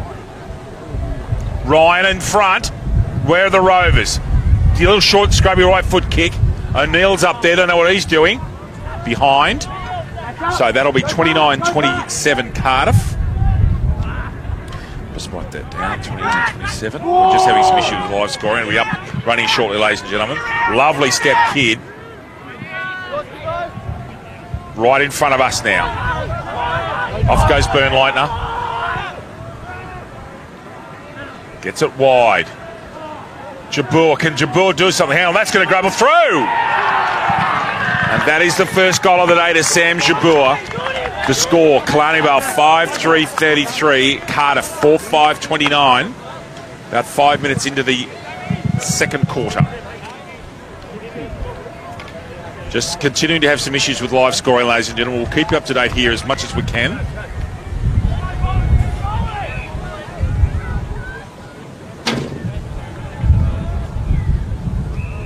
Ryan in front. Where are the Rovers? The little short, scrubby right foot kick. O'Neill's up there, don't know what he's doing. Behind. So that'll be 29-27 Cardiff. Just write that down, 29-27. We're just having some issues with live scoring. We'll be up running shortly, ladies and gentlemen. Lovely step, kid. Right in front of us now. Off goes Burnleitner. Gets it wide. Jabeur. Can Jabeur do something? Hang on, that's going to grab a through. And that is the first goal of the day to Sam Jabeur. The score, Killarney Vale 5-3-33, Cardiff 4-5-29. About 5 minutes into the second quarter. Just continuing to have some issues with live scoring, ladies and gentlemen. We'll keep you up to date here as much as we can.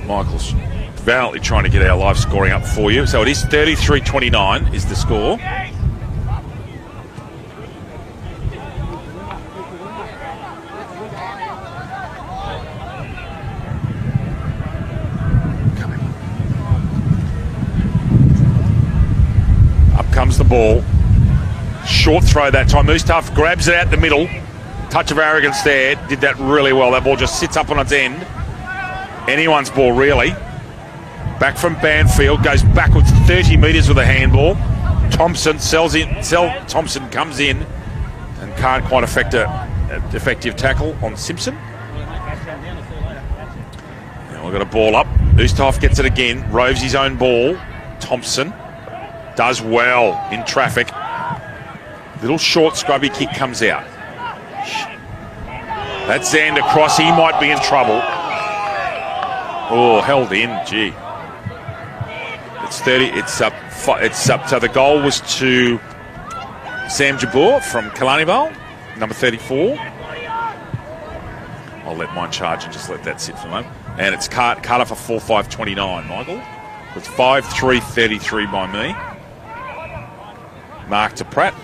Michael's valiantly trying to get our live scoring up for you. So it is 33-29 is the score. Up comes the ball. Short throw that time. Oosterhoff grabs it out the middle. Touch of arrogance there. Did that really well. That ball just sits up on its end. Anyone's ball, really. Back from Banfield, goes backwards 30 metres with a handball. Thompson Thompson comes in and can't quite effect a effective tackle on Simpson. Now we've got a ball up. Ustav gets it again. Roves his own ball. Thompson does well in traffic. Little short scrubby kick comes out. That's Xander Cross. He might be in trouble. Oh, held in. Gee. It's 30. It's up. So the goal was to Sam Jabbour from Killarney Vale, number 34. I'll let mine charge and just let that sit for a moment. And it's Carter for 4.5.29, Michael. It's 5.3.33 by me. Mark to Pratt.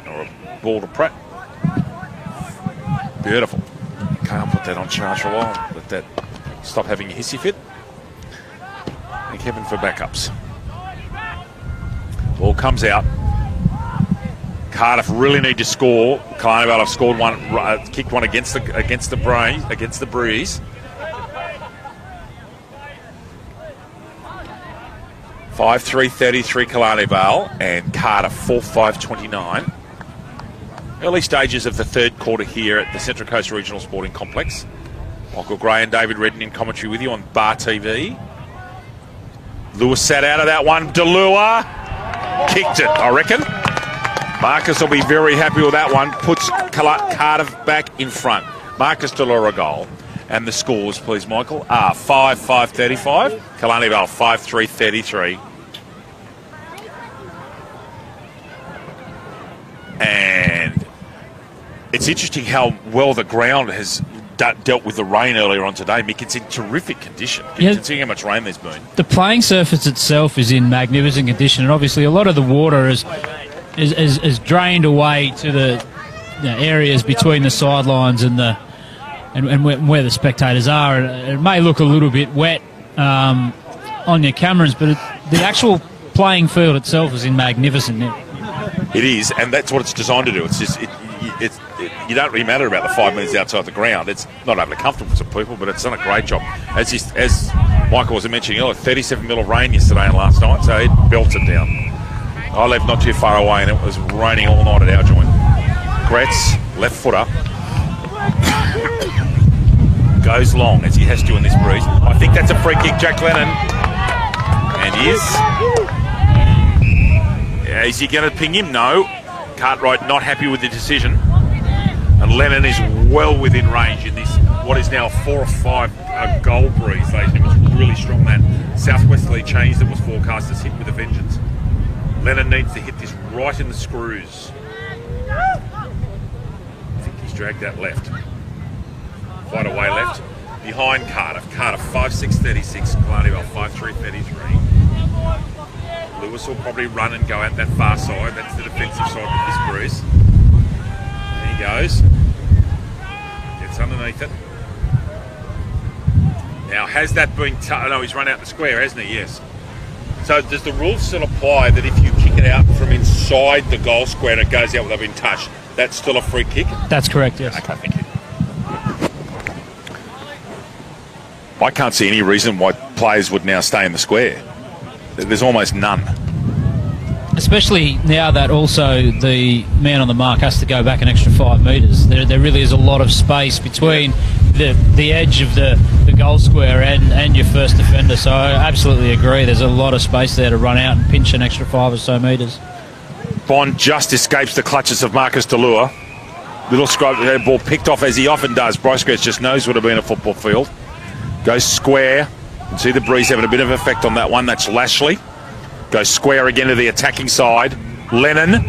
Or a ball to Pratt. Beautiful. Can't put that on charge for a while. Let that stop having a hissy fit. Thank heaven for backups. Ball comes out. Cardiff really need to score. Killarney Vale have scored one, kicked one against the Breeze. 5.3.33 Killarney Vale and Cardiff 4.5.29. Early stages of the third quarter here at the Central Coast Regional Sporting Complex. Michael Gray and David Redden in commentary with you on Bar TV. Lewis sat out of that one. Delua kicked it, I reckon. Marcus will be very happy with that one. Puts Cardiff back in front. Marcus Delua goal. And the scores, please, Michael, are 5.5.35. Killarney Vale 5.3.33. And it's interesting how well the ground has dealt with the rain earlier on today. Mick, it's in terrific condition, considering how much rain there's been. The playing surface itself is in magnificent condition, and obviously a lot of the water is drained away to the areas between the sidelines and where the spectators are. It may look a little bit wet on your cameras, but the actual playing field itself is in magnificent. It is, and that's what it's designed to do. It's just you don't really matter about the 5 minutes outside the ground. It's not overly comfortable for some people, but it's done a great job. As Michael was mentioning earlier, 37 mil of rain yesterday and last night, so it belted down. I lived not too far away, and it was raining all night at our joint. Gretz, left footer, goes long as he has to in this Breeze. I think that's a free kick, Jack Lennon. And he is. Is he going to ping him? No. Cartwright not happy with the decision. And Lennon is well within range in this, what is now a 4 or 5 goal breeze. It was really strong, that southwesterly change that was forecast to hit with a vengeance. Lennon needs to hit this right in the screws. I think he's dragged that left. Quite away left. Behind Cardiff. Cardiff 5.6.36. Killarney Vale 5.3.33. Lewis will probably run and go out that far side. That's the defensive side with this Breeze. There he goes. Gets underneath it. Now, has that been... no, he's run out the square, hasn't he? Yes. So, does the rule still apply that if you kick it out from inside the goal square and it goes out without being touched, that's still a free kick? That's correct, yes. Okay, thank you. I can't see any reason why players would now stay in the square. There's almost none. Especially now that also the man on the mark has to go back an extra 5 metres. There really is a lot of space between the edge of the goal square and your first defender. So I absolutely agree. There's a lot of space there to run out and pinch an extra 5 or so metres. Bond just escapes the clutches of Marcus Delua. Little scrub ball picked off as he often does. Bryce Gretz just knows what to be in a football field. Goes square. You can see the Breeze having a bit of effect on that one. That's Lashley. Goes square again to the attacking side. Lennon,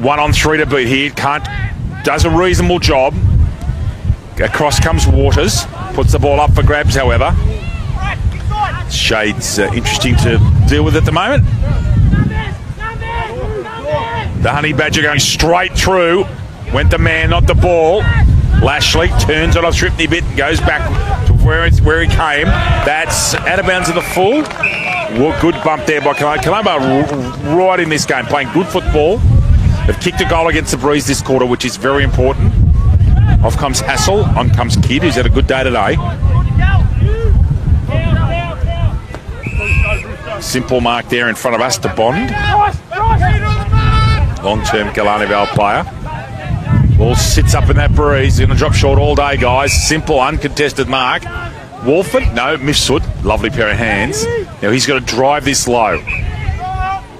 1 on 3 to beat here. Does a reasonable job. Across comes Waters. Puts the ball up for grabs, however. Shade's interesting to deal with at the moment. The Honey Badger going straight through. Went the man, not the ball. Lashley turns it off Shripney bit and goes back to where he came. That's out of bounds of the full. Well, good bump there by Killarney. Killarney right in this game, playing good football. They've kicked a goal against the Breeze this quarter, which is very important. Off comes Hassel, on comes Kidd, who's had a good day today. Simple mark there in front of us to Bond. Long-term Killarney Vale player. Ball sits up in that breeze. Going to drop short all day, guys. Simple, uncontested mark. Wolford, no, Mifsud. Lovely pair of hands. Now he's got to drive this low.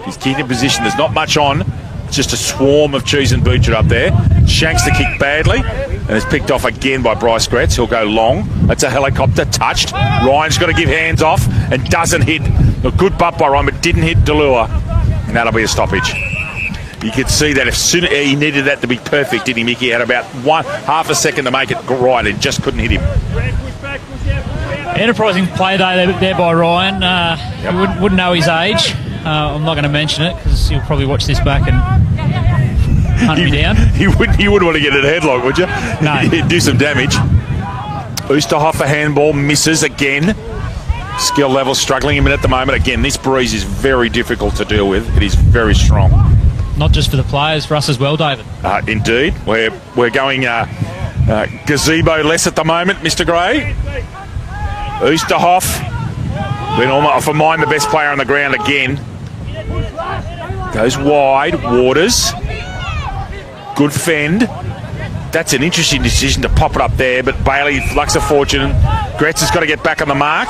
He's keeping position. There's not much on. It's just a swarm of Cheese and Butcher up there. Shanks the kick badly and is picked off again by Bryce Gretz. He'll go long. That's a helicopter touched. Ryan's got to give hands off and doesn't hit. A good butt by Ryan, but didn't hit Delua. And that'll be a stoppage. You could see that if soon he needed that to be perfect, didn't he, Mickey? He had about half a second to make it right and just couldn't hit him. Enterprising play there by Ryan. You wouldn't know his age. I'm not going to mention it because you'll probably watch this back and hunt me down. You wouldn't want to get in a headlock, would you? No. He'd do some damage. Oosterhofer handball misses again. Skill level struggling him in at the moment. Again, this breeze is very difficult to deal with. It is very strong. Not just for the players, for us as well, David. Indeed. We're going gazebo less at the moment, Mr. Gray. Oosterhoff, been almost, for mine, the best player on the ground again. Goes wide. Waters. Good fend. That's an interesting decision to pop it up there, but Bailey lucks a fortune. Gretz has got to get back on the mark.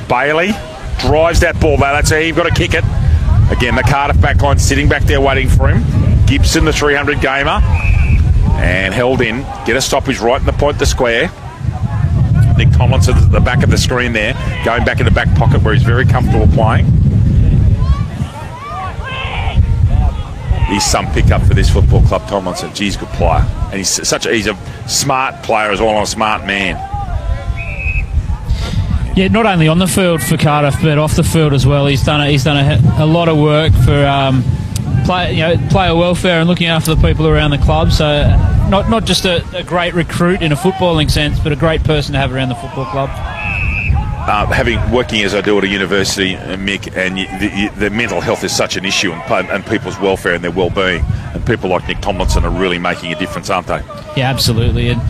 Bailey drives that ball, though. That's how you've got to kick it. Again, the Cardiff backline sitting back there waiting for him. Gibson, the 300 gamer, and held in. Get a stoppage right in the point, the square. Nick Tomlinson at the back of the screen there, going back in the back pocket where he's very comfortable playing. He's some pickup for this football club, Tomlinson. Geez, good player. And he's a smart player as well, and a smart man. Yeah, not only on the field for Cardiff, but off the field as well. He's done a lot of work for player welfare and looking after the people around the club. So not just a great recruit in a footballing sense, but a great person to have around the football club. Working as I do at a university, Mick, and the mental health is such an issue, and people's welfare and their well-being, and people like Nick Tomlinson are really making a difference, aren't they? Yeah, absolutely, and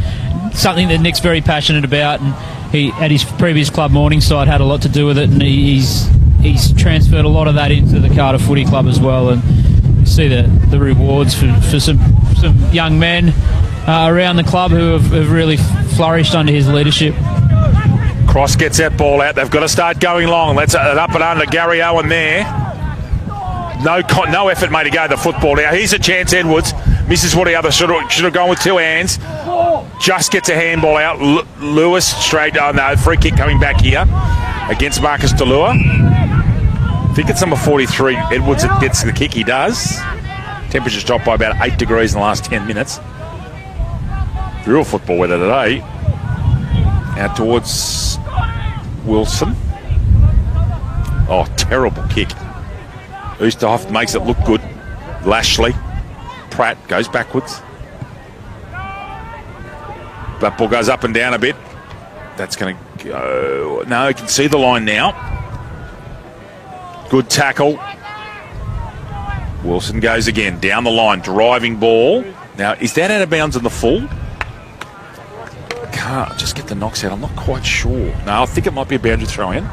something that Nick's very passionate about, and he at his previous club Morningside had a lot to do with it, and he's transferred a lot of that into the Cardiff Footy Club as well, and you see the rewards for some young men around the club who have really flourished under his leadership. Cross gets that ball out. They've got to start going long. That's an up and under. Gary Owen there. No effort made to go the football. Now here's a chance. Edwards misses what he should have gone with two hands. Just gets a handball out. Lewis straight. Oh no, free kick coming back here against Marcus Delua. I think it's number 43. Edwards that gets the kick. He does. Temperature's dropped by about 8 degrees in the last 10 minutes. Real football weather today. Out towards Wilson. Oh, terrible kick. Oosterhoff makes it look good. Lashley. Pratt goes backwards. That ball goes up and down a bit. That's going to go... No, you can see the line now. Good tackle. Wilson goes again. Down the line. Driving ball. Now, is that out of bounds in the full? Can't just get the knocks out. I'm not quite sure. No, I think it might be a boundary throw in.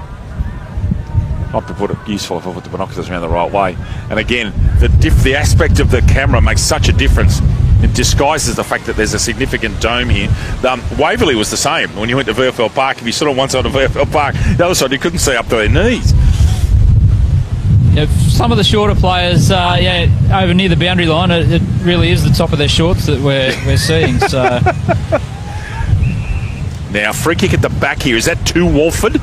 Might be useful if I put the binoculars around the right way. And again, the aspect of the camera makes such a difference. It disguises the fact that there's a significant dome here. Waverley was the same when you went to VFL Park. If you stood on one side of VFL Park, the other side you couldn't see up to their knees. Yeah, some of the shorter players, over near the boundary line, it really is the top of their shorts that we're seeing. So. Now, free kick at the back here. Is that to Walford?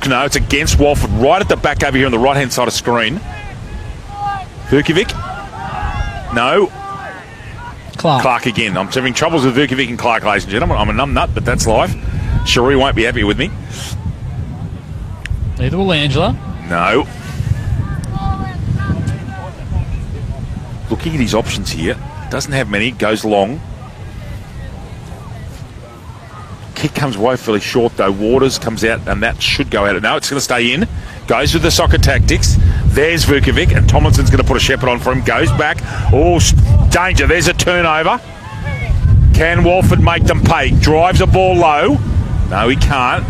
No, it's against Walford. Right at the back over here on the right-hand side of screen. Vukovic? No. Clark again. I'm having troubles with Vukovic and Clark, ladies and gentlemen. I'm a numb nut, but that's life. Cherie won't be happy with me. Neither will Angela. No. Looking at his options here. Doesn't have many. Goes long. Kick comes woefully short though. Waters comes out and that should go out. No, it's going to stay in. Goes with the soccer tactics. There's Vukovic and Tomlinson's going to put a shepherd on for him. Goes back. Oh, danger. There's a turnover. Can Walford make them pay? Drives a ball low. No, he can't.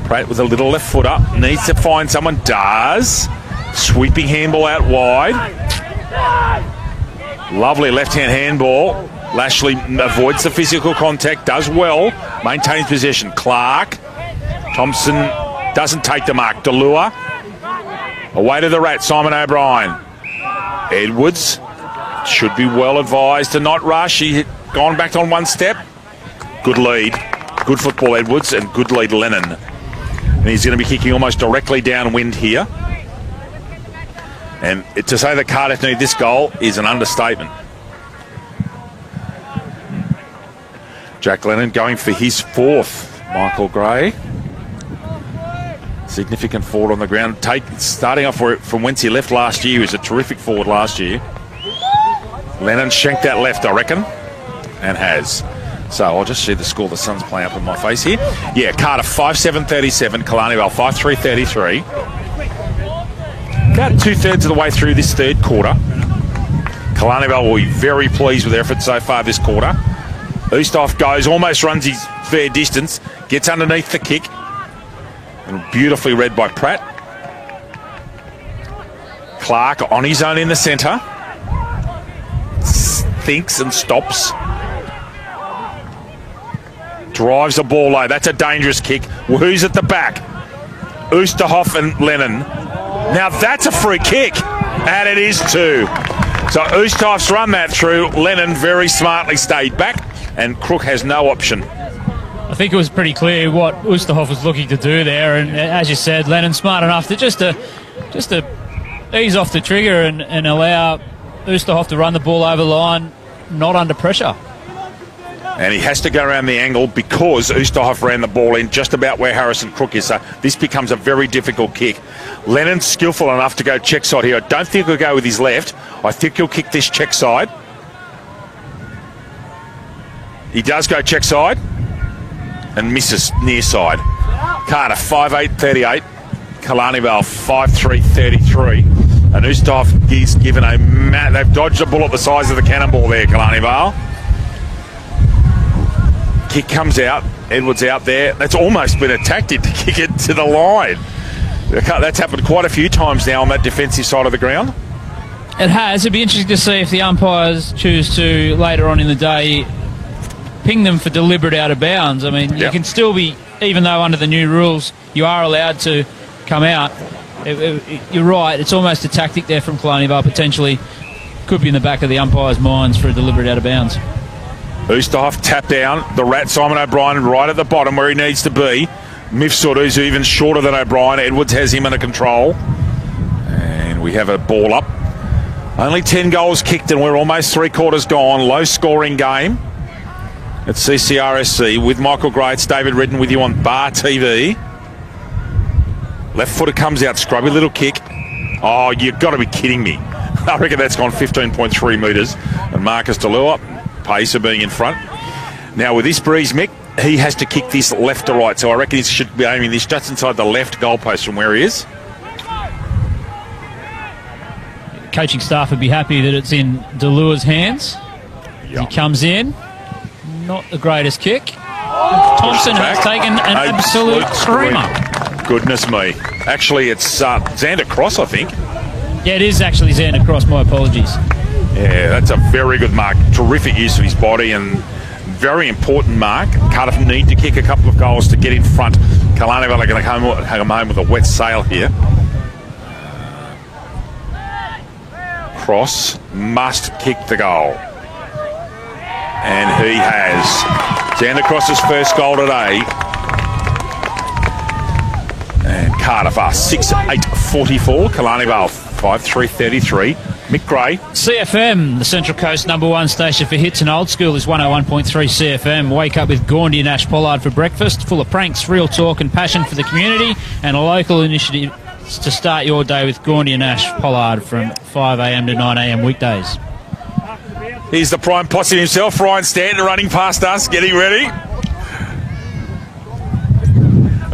Pratt with a little left foot up. Needs to find someone. Does. Sweeping handball out wide. Lovely left-hand handball. Lashley avoids the physical contact. Does well. Maintains possession. Clark. Thompson doesn't take the mark. Delua. Away to the rat. Simon O'Brien. Edwards. Should be well advised to not rush. He had gone back on one step. Good lead. Good football, Edwards, and good lead, Lennon. And he's going to be kicking almost directly downwind here. And to say that Cardiff need this goal is an understatement. Jack Lennon going for his 4th. Michael Gray. Significant forward on the ground. Starting off from whence he left last year. He was a terrific forward last year. Lennon shanked that left, I reckon, and has. So I'll just see the score. The sun's playing up in my face here. Yeah, Cardiff 5-7-37, Killarney Vale 5-3-33. About 2/3 of the way through this third quarter. Killarney Vale will be very pleased with their effort so far this quarter. Ustaff goes, almost runs his fair distance, gets underneath the kick, and beautifully read by Pratt. Clark on his own in the centre. Thinks and stops. Drives the ball low. That's a dangerous kick. Well, who's at the back? Oosterhoff and Lennon. Now that's a free kick. And it is too. So Oosterhoff's run that through. Lennon very smartly stayed back. And Crook has no option. I think it was pretty clear what Oosterhoff was looking to do there. And as you said, Lennon smart enough to just to ease off the trigger and allow Oosterhoff to run the ball over the line, not under pressure. And he has to go around the angle because Oosterhoff ran the ball in just about where Harrison Crook is. So this becomes a very difficult kick. Lennon's skillful enough to go check side here. I don't think he'll go with his left. I think he'll kick this check side. He does go check side and misses near side. Carter 5-8-38. Killarney Vale 5-3-33. And Oosterhoff is given a they've dodged a bullet the size of the cannonball there, Killarney Vale. Kick comes out. Edwards out there. That's almost been a tactic to kick it to the line. That's happened quite a few times now on that defensive side of the ground. It has. It'd be interesting to see if the umpires choose to, later on in the day, ping them for deliberate out of bounds. I mean, you can still be, even though under the new rules you are allowed to come out, you're right, it's almost a tactic there from Killarney Vale, potentially could be in the back of the umpires' minds for a deliberate out of bounds. Oosterhoff tap down. The rat, Simon O'Brien, right at the bottom where he needs to be. Mifsud, who's even shorter than O'Brien. Edwards has him under control. And we have a ball up. Only 10 goals kicked and we're almost 3/4 gone. Low scoring game at CCRSC with Michael Gray. It's David Redden with you on Bar TV. Left footer comes out, scrubby little kick. Oh, you've got to be kidding me. I reckon that's gone 15.3 metres. And Marcus Delua, Pacer being in front. Now with this breeze, Mick, he has to kick this left to right. So I reckon he should be aiming this just inside the left goalpost from where he is. Coaching staff would be happy that it's in Delua's hands. He comes in. Not the greatest kick. Thompson has taken an absolute screamer. Goodness me. Actually, it's Xander Cross, I think. Yeah, it is actually Xander Cross. My apologies. Yeah, that's a very good mark. Terrific use of his body and very important mark. Cardiff need to kick a couple of goals to get in front. Killarney Vale are going to come home with a wet sail here. Cross must kick the goal. And he has. Xander Cross's first goal today. And Cardiff are 6-8-44. Killarney Vale 5-3-33. Mick Gray. CFM, the Central Coast #1 station for hits and old school, is 101.3 CFM. Wake up with Gaundy and Ash Pollard for breakfast, full of pranks, real talk and passion for the community, and a local initiative to start your day with Gaundy and Ash Pollard from 5 a.m. to 9 a.m. weekdays. Here's the prime posse himself, Ryan Stanton, running past us, getting ready.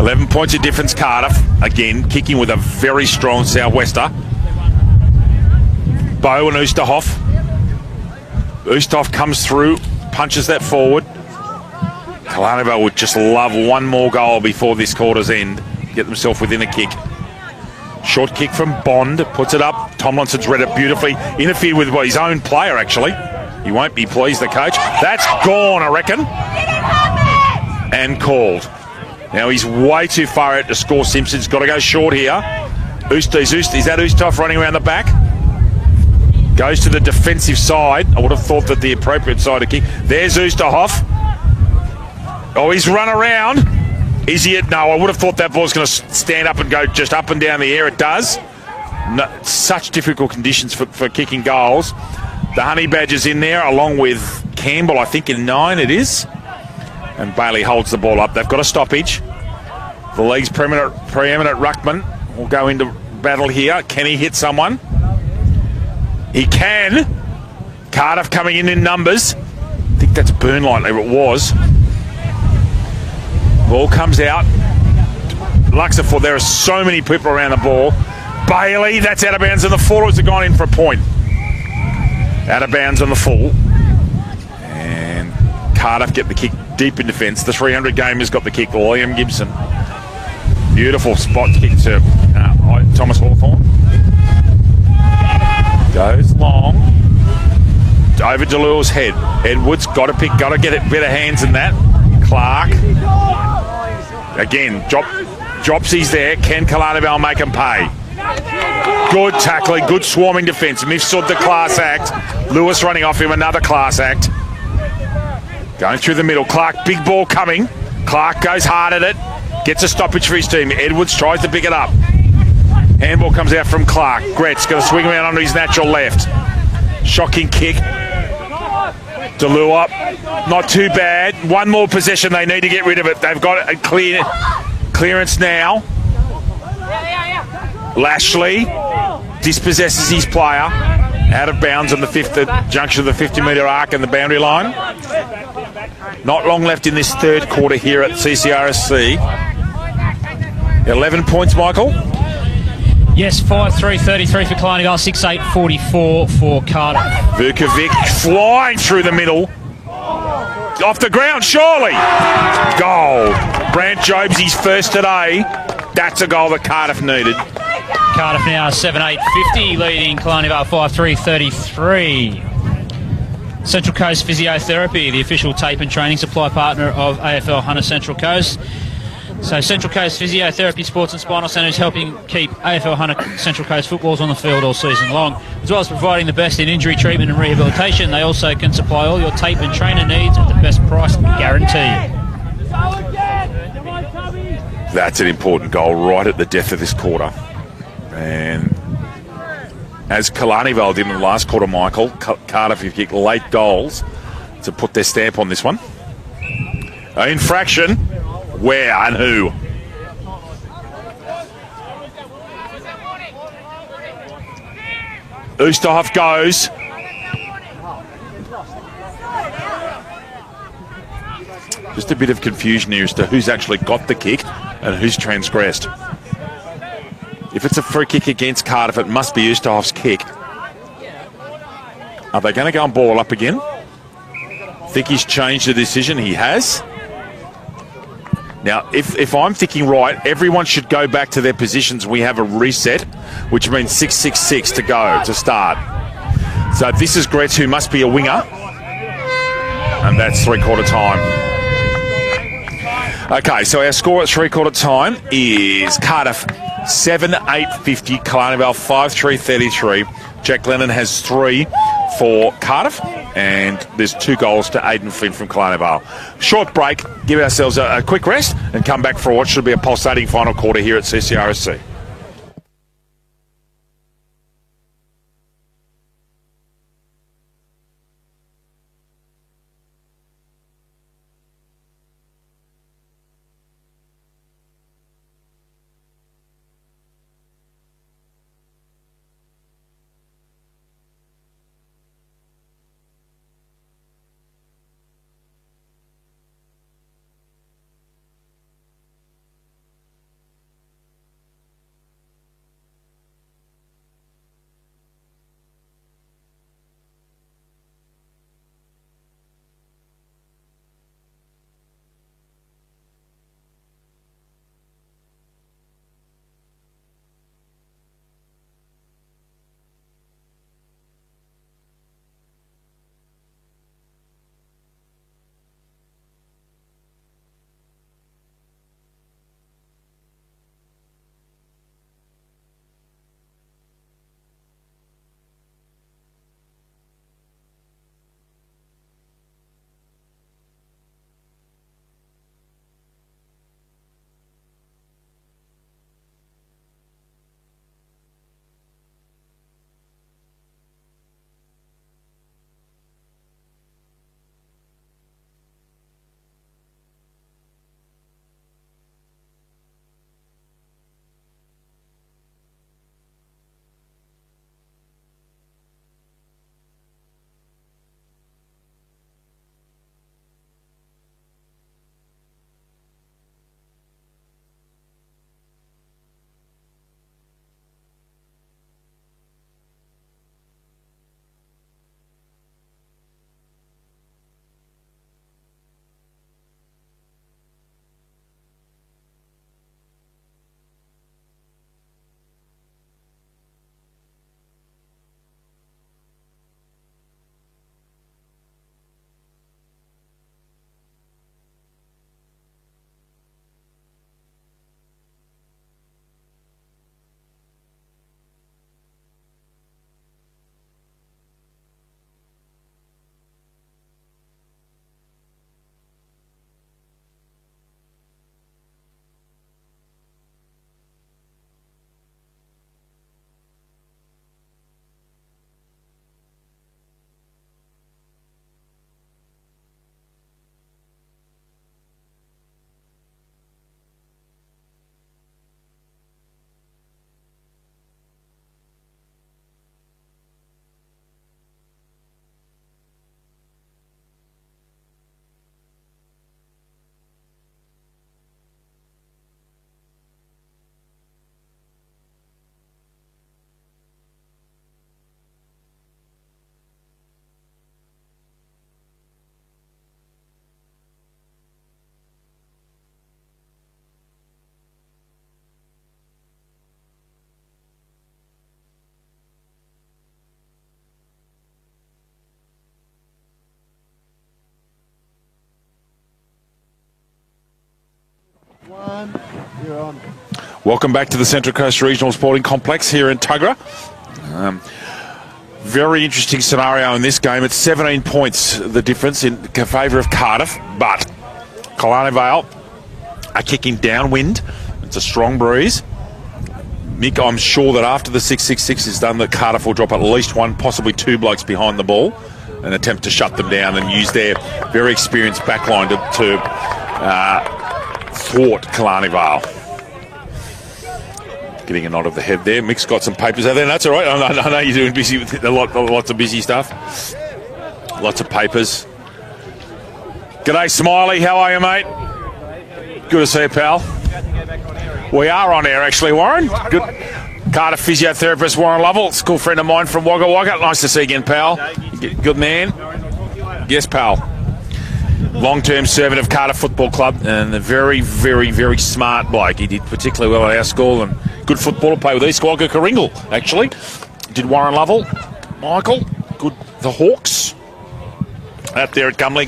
11 points of difference, Cardiff. Again, kicking with a very strong southwester. Bow and Oosterhoff. Oosterhoff comes through, punches that forward. Killarney Vale would just love one more goal before this quarter's end. Get themselves within a kick. Short kick from Bond. Puts it up. Tomlinson's read it beautifully. Interfered with his own player, actually. He won't be pleased, the coach. That's gone, I reckon. And called. Now he's way too far out to score. Simpson's got to go short here. Is that Ustav running around the back? Goes to the defensive side. I would have thought that the appropriate side to kick. There's Oosterhoff. Oh, he's run around. Is he? No, I would have thought that ball's going to stand up and go just up and down the air. It does. No, such difficult conditions for kicking goals. The Honey Badgers in there, along with Campbell, I think in 9 it is. And Bailey holds the ball up. They've got a stoppage. The league's preeminent ruckman will go into battle here. Can he hit someone? He can. Cardiff coming in numbers. I think that's Burnlight, if it was. Ball comes out. Luxembourg, there are so many people around the ball. Bailey, that's out of bounds on the full. Or has it gone in for a point? Out of bounds on the full. And Cardiff get the kick deep in defence. The 300 gamer's got the kick. Liam Gibson. Beautiful spot kick to Thomas Hawthorn. Goes long. Over Delure's head. Edwards got to get it better hands than that. Clark. Again, drops he's there. Can Killarney Vale make him pay? Good tackling, good swarming defence. Mifsud the class act. Lewis running off him, another class act. Going through the middle. Clark, big ball coming. Clark goes hard at it. Gets a stoppage for his team. Edwards tries to pick it up. Handball comes out from Clark. Gretz going to swing around onto his natural left. Shocking kick. Delua, not too bad. One more possession, they need to get rid of it. They've got a clearance now. Lashley dispossesses his player. Out of bounds on the junction of the 50-metre arc and the boundary line. Not long left in this third quarter here at CCRSC. 11 points, Michael. Yes, 5-3-33 for Killarney Vale, 6-8-44 for Cardiff. Vukovic flying through the middle. Off the ground, surely. Goal. Brant Jobs, his first today. That's a goal that Cardiff needed. Cardiff now 7-8-50, leading Killarney Vale 5-3-33. Central Coast Physiotherapy, the official tape and training supply partner of AFL Hunter Central Coast. So Central Coast Physiotherapy Sports and Spinal Centre is helping keep AFL Hunter Central Coast footballs on the field all season long. As well as providing the best in injury treatment and rehabilitation, they also can supply all your tape and trainer needs at the best price guaranteed. That's an important goal right at the death of this quarter. And as Killarney Vale did in the last quarter, Michael, Cardiff have kicked late goals to put their stamp on this one. Infraction. Where and who? Oosterhoff goes. Just a bit of confusion here as to who's actually got the kick and who's transgressed. If it's a free kick against Cardiff, it must be Oosterhoff's kick. Are they going to go and ball up again? Think he's changed the decision? He has. Now, if I'm thinking right, everyone should go back to their positions. We have a reset, which means 6-6-6 to go, to start. So this is Gretz, who must be a winger. And that's three-quarter time. Okay, so our score at three-quarter time is Cardiff 7-8-50, Killarney Vale 5-3-33. Jack Lennon has 3 for Cardiff, and there's 2 goals to Aidan Flynn from Killarney Vale. Short break, give ourselves a quick rest, and come back for what should be a pulsating final quarter here at CCRSC. 1, you're on. Welcome back to the Central Coast Regional Sporting Complex here in Tuggerah. Very interesting scenario in this game. It's 17 points the difference in favour of Cardiff, but Killarney Vale are kicking downwind. It's a strong breeze. Mick, I'm sure that after the 6-6-6 is done, that Cardiff will drop at least one, possibly two blokes behind the ball and attempt to shut them down and use their very experienced backline to thwart Killarney Vale. Getting a nod of the head there. Mick's got some papers out there. That's all right. I know you're doing busy with lots of busy stuff. Lots of papers. G'day, Smiley. How are you, mate? Good to see you, pal. We are on air, actually, Warren. Good. Cardiff physiotherapist Warren Lovell, school friend of mine from Wagga Wagga. Nice to see you again, pal. Good man. Yes, pal. Long-term servant of Cardiff Football Club and a very, very, very smart bloke. He did particularly well at our school and good footballer, play with East Wagga Karingal, actually. Did Warren Lovell. Michael, good. The Hawks. Out there at Gumley.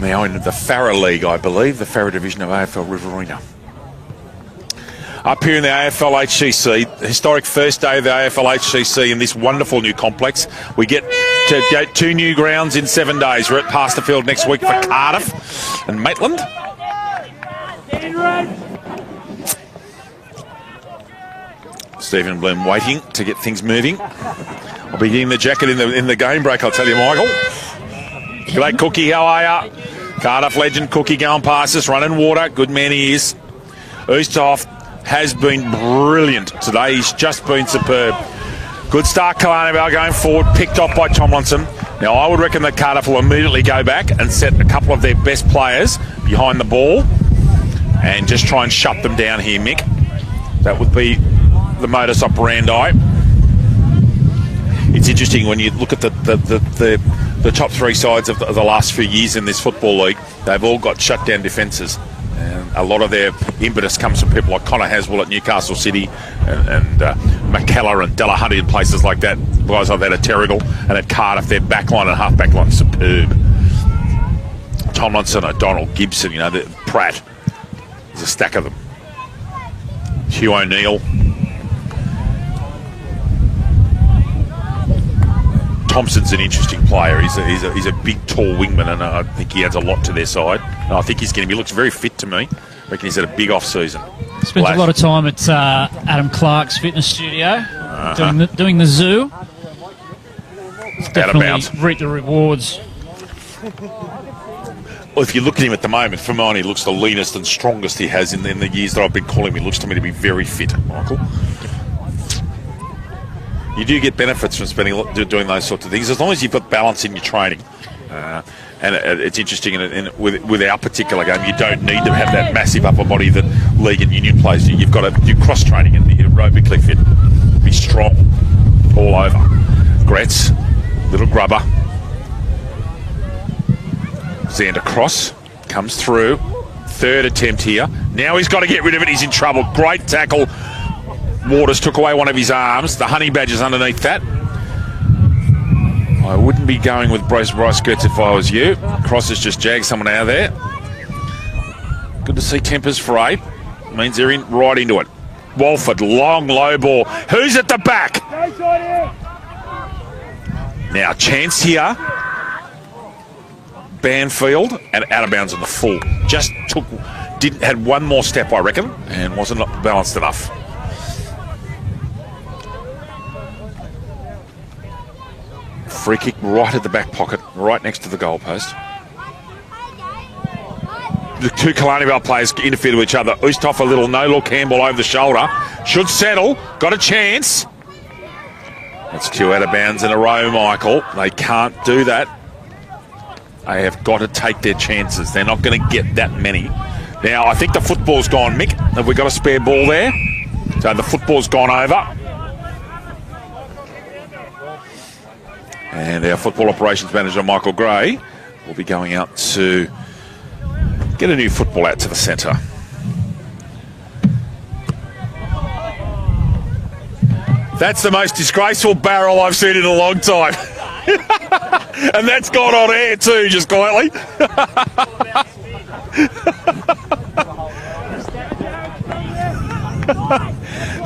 Now in the Farah League, I believe, the Farah division of AFL Riverina. Up here in the AFL HCC, historic first day of the AFL HCC in this wonderful new complex. We get to get 2 new grounds in 7 days. We're at Pasterfield next week for Cardiff and Maitland. Stephen Bloom waiting to get things moving. I'll be getting the jacket in the game break, I'll tell you, Michael. G'day, Cookie, how are ya? Cardiff legend Cookie going past us, running water. Good man he is. Oosthoff has been brilliant today. He's just been superb. Good start, Killarney Vale going forward, picked off by Tomlinson. Now, I would reckon that Cardiff will immediately go back and set a couple of their best players behind the ball and just try and shut them down here, Mick. That would be the modus operandi. It's interesting when you look at the top 3 sides of the last few years in this football league. They've all got shut-down defences. And a lot of their impetus comes from people like Connor Haswell at Newcastle City and McKellar and Delahunty and places like that. Guys like that at Terrigal and at Cardiff, their backline and half backline superb. Tomlinson, O'Donnell, Gibson, Pratt. There's a stack of them. Hugh O'Neill. Thompson's an interesting player. He's a big, tall wingman, and I think he adds a lot to their side. And I think he looks very fit to me. I reckon he's had a big off-season. Spends a lot of time at Adam Clark's fitness studio, doing the zoo. It's definitely reap the rewards. Well, if you look at him at the moment, for mine, he looks the leanest and strongest he has in the years that I've been calling him. He looks to me to be very fit, Michael. You do get benefits from doing those sorts of things, as long as you've got balance in your training. And it's interesting, with our particular game, you don't need to have that massive upper body that league and union players do. You've got to do cross-training and be aerobically fit, be strong all over. Gretz, little grubber. Xander Cross comes through. 3rd attempt here. Now he's got to get rid of it. He's in trouble. Great tackle. Waters took away one of his arms. The honey badger's underneath that. I wouldn't be going with Bryce Gertz if I was you. Cross has just jagged someone out of there. Good to see tempers fray. Means they're right into it. Walford, long, low ball. Who's at the back? Now, chance here. Banfield, and out of bounds on the full. Had one more step, I reckon, and wasn't balanced enough. Free kick right at the back pocket, right next to the goalpost. The 2 Killarney Vale players interfere with each other. Oosthoff a little no-look handball over the shoulder. Should settle. Got a chance. That's 2 out of bounds in a row, Michael. They can't do that. They have got to take their chances. They're not going to get that many. Now, I think the football's gone, Mick. Have we got a spare ball there? So the football's gone over. And our football operations manager, Michael Gray, will be going out to get a new football out to the centre. That's the most disgraceful barrel I've seen in a long time. And that's gone on air too, just quietly.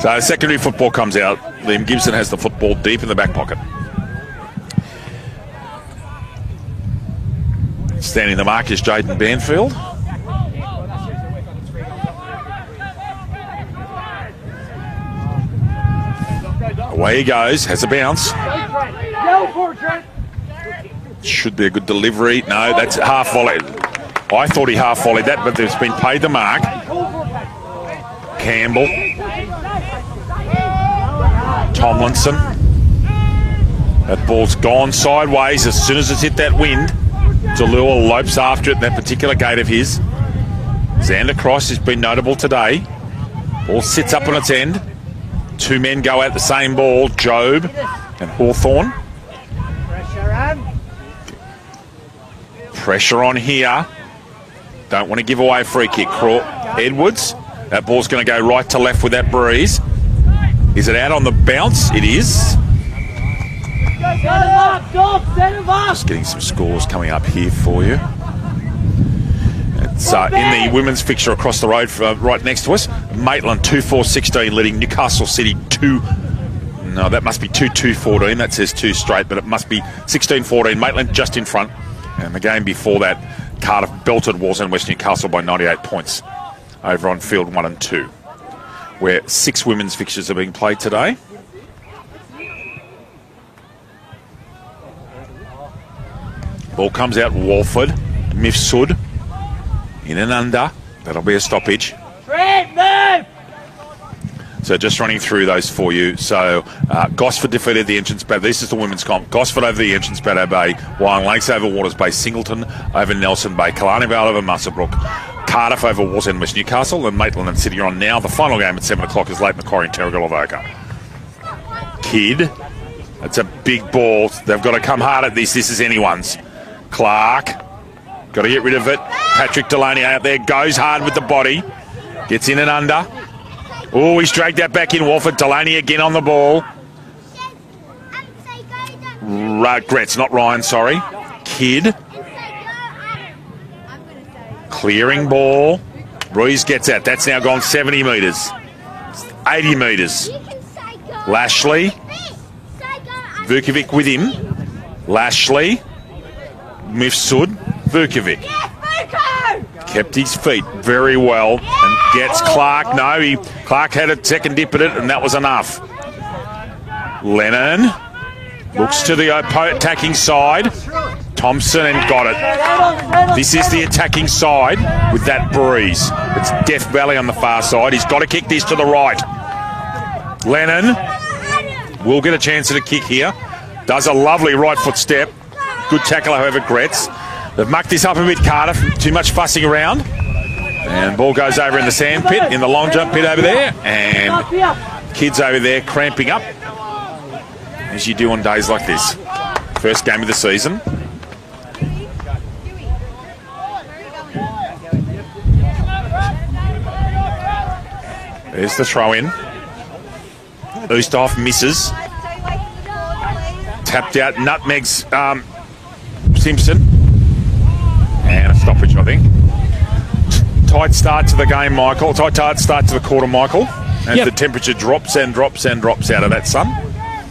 So secondary football comes out. Liam Gibson has the football deep in the back pocket. Standing the mark is Jaden Banfield. Away he goes, has a bounce. Should be a good delivery. No, that's half volley. I thought he half volleyed that, but there's been paid the mark. Campbell. Tomlinson. That ball's gone sideways as soon as it's hit that wind. Delua lopes after it, that particular gate of his. Xander Cross has been notable today. Ball sits up on its end. Two men go at the same ball, Job and Hawthorn. Pressure on here. Don't want to give away a free kick. Edwards. That ball's going to go right to left with that breeze. Is it out on the bounce? It is. Just getting some scores coming up here for you. It's in the women's fixture across the road right next to us. Maitland 2-4-16 leading Newcastle City 2. No, that must be 2-2-14. That says 2 straight, but it must be 16-14. Maitland just in front. And the game before that, Cardiff belted Wallsend West Newcastle by 98 points over on field 1 and 2, where 6 women's fixtures are being played today. Ball comes out, Walford, Mifsud, in and under. That'll be a stoppage. So just running through those for you. So Gosford defeated the Entrance Bay. This is the women's comp. Gosford over the Entrance Bay, Wyong Lakes over Waters Bay, Singleton over Nelson Bay, Killarney Vale over Muswellbrook, Cardiff over Wallsend West Newcastle, and Maitland and City are on now. The final game at 7 o'clock is Lake Macquarie and Terrigal Avoca. Kidd, that's a big ball. They've got to come hard at this. This is anyone's. Clark, got to get rid of it. Patrick Delaney out there, goes hard with the body. Gets in and under. Oh, he's dragged that back in. Walford. Delaney again on the ball. Gretz, not Ryan, sorry. Kidd. Clearing ball. Ruiz gets that. That's now gone 70 metres. 80 metres. Lashley. Vukovic with him. Lashley. Mifsud. Vukovic. Kept his feet very well and gets Clark. No, Clark had a second dip at it and that was enough. Lennon looks to the attacking side. Thompson and got it. This is the attacking side with that breeze. It's Death Valley on the far side. He's got to kick this to the right. Lennon will get a chance at a kick here. Does a lovely right foot step. Good tackle, however, Gretz. They've mucked this up a bit, Cardiff. Too much fussing around. And ball goes over in the sand pit, in the long jump pit over there. And kids over there cramping up, as you do on days like this. First game of the season. There's the throw in. Oosterhoff misses. Tapped out, nutmegs Simpson. And a stoppage, I think. Tight start to the game, Michael. Tight start to the quarter, Michael. As the temperature drops and drops and drops out of that sun.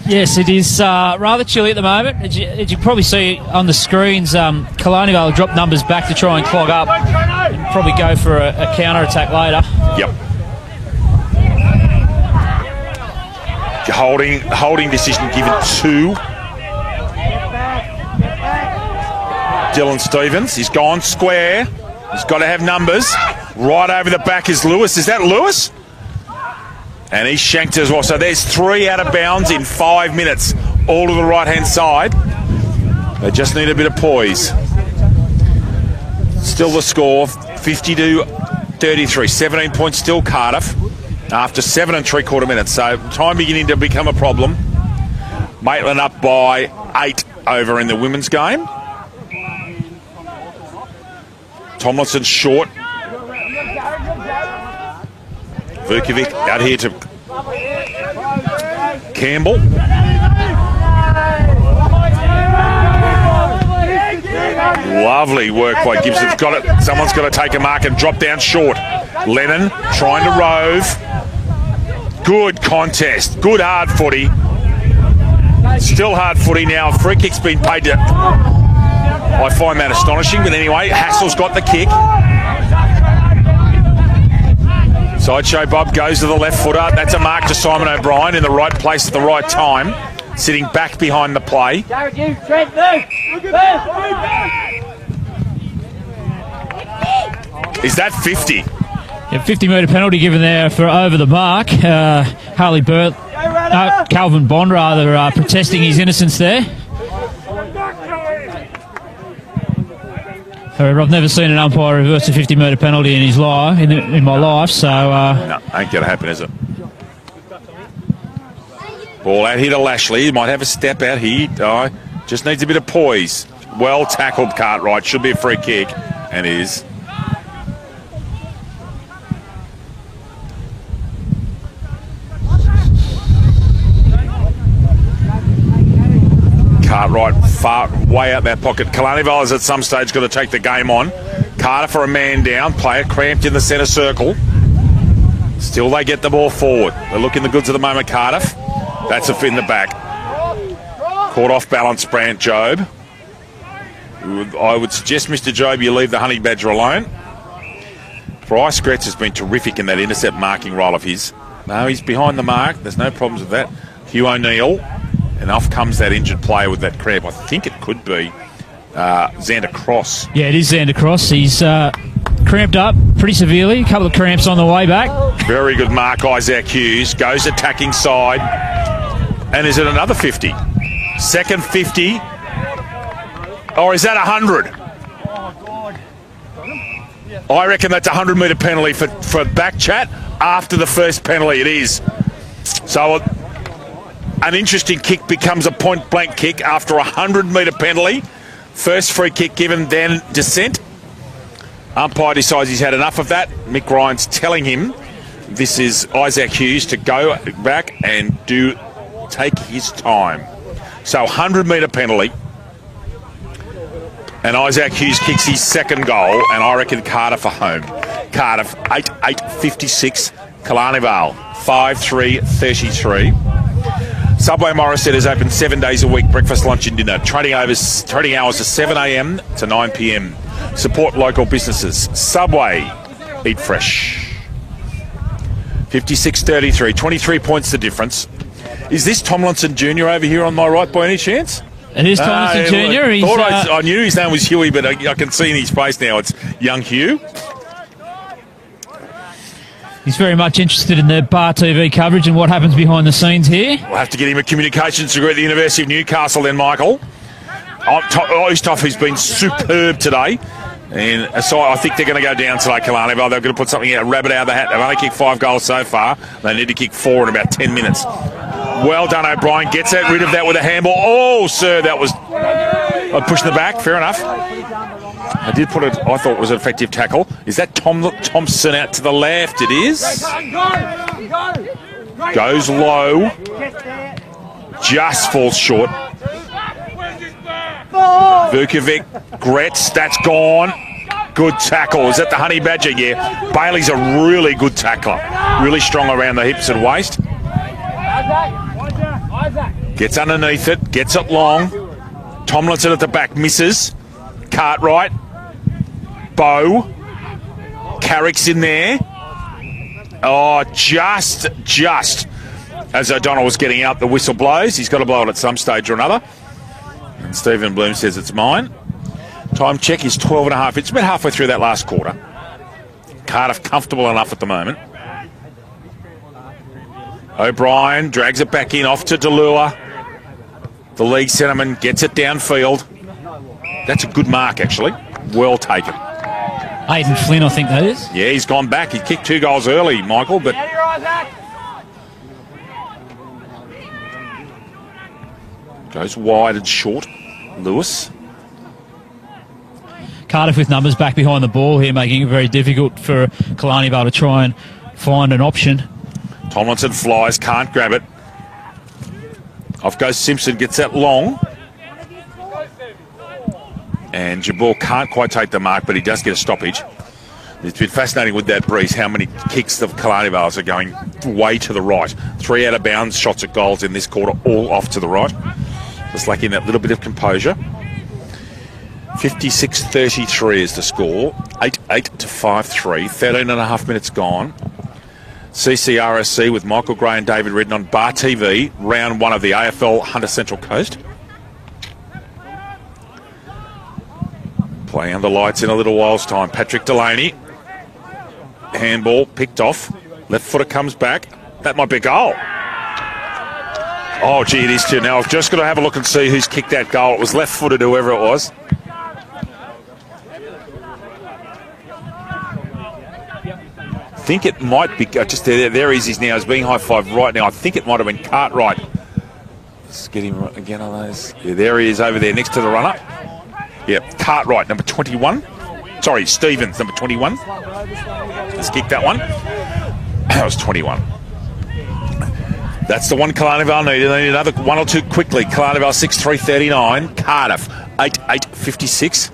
Yes, it is rather chilly at the moment. As you probably see on the screens, Killarney Vale drop numbers back to try and clog up. And probably go for a counter-attack later. Yep. Holding decision given to Dylan Stevens. He's gone square. He's got to have numbers. Right over the back is Lewis. Is that Lewis? And he's shanked as well. So there's 3 out of bounds in 5 minutes. All to the right-hand side. They just need a bit of poise. Still the score, 50-33. 17 points still Cardiff after 7 3/4 minutes. So time beginning to become a problem. Maitland up by 8 over in the women's game. Tomlinson short. Vukovic out here to Campbell. Lovely work by Gibson. Got it. Someone's got to take a mark and drop down short. Lennon trying to rove. Good contest. Good hard footy. Still hard footy now. Free kick's been paid to... I find that astonishing, but anyway, Hassel's got the kick. Sideshow Bob goes to the left footer. That's a mark to Simon O'Brien in the right place at the right time. Sitting back behind the play. Is that 50? Yeah, 50-metre penalty given there for over the mark. Calvin Bond, rather, protesting his innocence there. However, I've never seen an umpire reverse a 50-metre penalty in his life, in my life, so... No, ain't going to happen, is it? Ball out here to Lashley. He might have a step out here. Just needs a bit of poise. Well tackled, Cartwright. Should be a free kick, and is. Cartwright way out that pocket. Kalani Vale is at some stage got to take the game on. Carter for a man down. Player cramped in the centre circle. Still they get the ball forward. They're looking the goods at the moment, Cardiff. That's a in the back. Caught off balance, Brant Jobe. I would suggest, Mr. Jobe, you leave the honey badger alone. Bryce Gretz has been terrific in that intercept marking role of his. No, he's behind the mark. There's no problems with that. Hugh O'Neill. And off comes that injured player with that cramp. I think it could be Xander Cross. Yeah, it is Xander Cross. He's cramped up pretty severely. A couple of cramps on the way back. Very good mark, Isaac Hughes. Goes attacking side. And is it another 50? Second 50. Or is that 100? I reckon that's a 100-metre penalty for back chat. After the first penalty, it is. So... an interesting kick becomes a point-blank kick after a 100-metre penalty. First free kick given, then descent. Umpire decides he's had enough of that. Mick Ryan's telling him this is Isaac Hughes to go back and take his time. So 100-metre penalty. And Isaac Hughes kicks his second goal, and I reckon Cardiff for home. Cardiff 8-8-56. Kalani Vale 5-3-33. Subway Morisset is open 7 days a week, breakfast, lunch and dinner. Trading hours are 7 a.m. to 9 p.m. Support local businesses. Subway, eat fresh. 56-33, 23 points the difference. Is this Tomlinson Jr. over here on my right by any chance? It is Tomlinson Jr. I knew his name was Huey, but I can see in his face now it's young Hugh. He's very much interested in the Bar TV coverage and what happens behind the scenes here. We'll have to get him a communications degree at the University of Newcastle then, Michael. Ostoff, who's been superb today. And so I think they're going to go down today, Kalani. They're going to put something out, rabbit out of the hat. They've only kicked 5 goals so far. They need to kick 4 in about 10 minutes. Well done, O'Brien. Gets rid of that with a handball. Oh, sir, that was... I'm pushing the back. Fair enough. I did put it... I thought it was an effective tackle. Is that Thompson out to the left? It is. Goes low. Just falls short. Vukovic, Gretz, that's gone. Good tackle. Is that the Honey Badger? Yeah. Bailey's a really good tackler. Really strong around the hips and waist. Gets underneath it, gets it long. Tomlinson at the back, misses. Cartwright. Bow. Carrick's in there. Oh, just as O'Donnell was getting out, the whistle blows. He's got to blow it at some stage or another. And Stephen Bloom says it's mine. Time check is 12.5. It's about halfway through that last quarter. Cardiff comfortable enough at the moment. O'Brien drags it back in, off to Delua. The league centreman gets it downfield. That's a good mark, actually. Well taken. Aidan Flynn, I think that is. Yeah, he's gone back. He kicked 2 goals early, Michael, but... Goes wide and short. Lewis. Cardiff with numbers back behind the ball here, making it very difficult for Kalani Vale to try and find an option. Tomlinson flies, can't grab it. Off goes Simpson, gets that long. And Jabal can't quite take the mark, but he does get a stoppage. It's been fascinating with that breeze, how many kicks the Kalani Vales are going way to the right. 3 out of bounds shots at goals in this quarter, all off to the right. Just lacking that little bit of composure. 56-33 is the score. 8-8 to 5-3. 13 and a half minutes gone. CCRSC with Michael Gray and David Redden on Bar TV. Round 1 of the AFL Hunter Central Coast. Playing under lights in a little while's time. Patrick Delaney. Handball picked off. Left footer comes back. That might be a goal. Oh, gee, it is too. Now, I've just got to have a look and see who's kicked that goal. It was left-footed, whoever it was. I think it might be... Just there he is now. He's being high-fived right now. I think it might have been Cartwright. Let's get him again on those. Yeah, there he is over there next to the runner. Yeah, Cartwright, number 21. Sorry, Stevens, number 21. Let's kick that one. That was 21. That's the one Killarney Vale needed. They need another one or two quickly. Killarney Vale 6-3-39. Cardiff 8-8-56.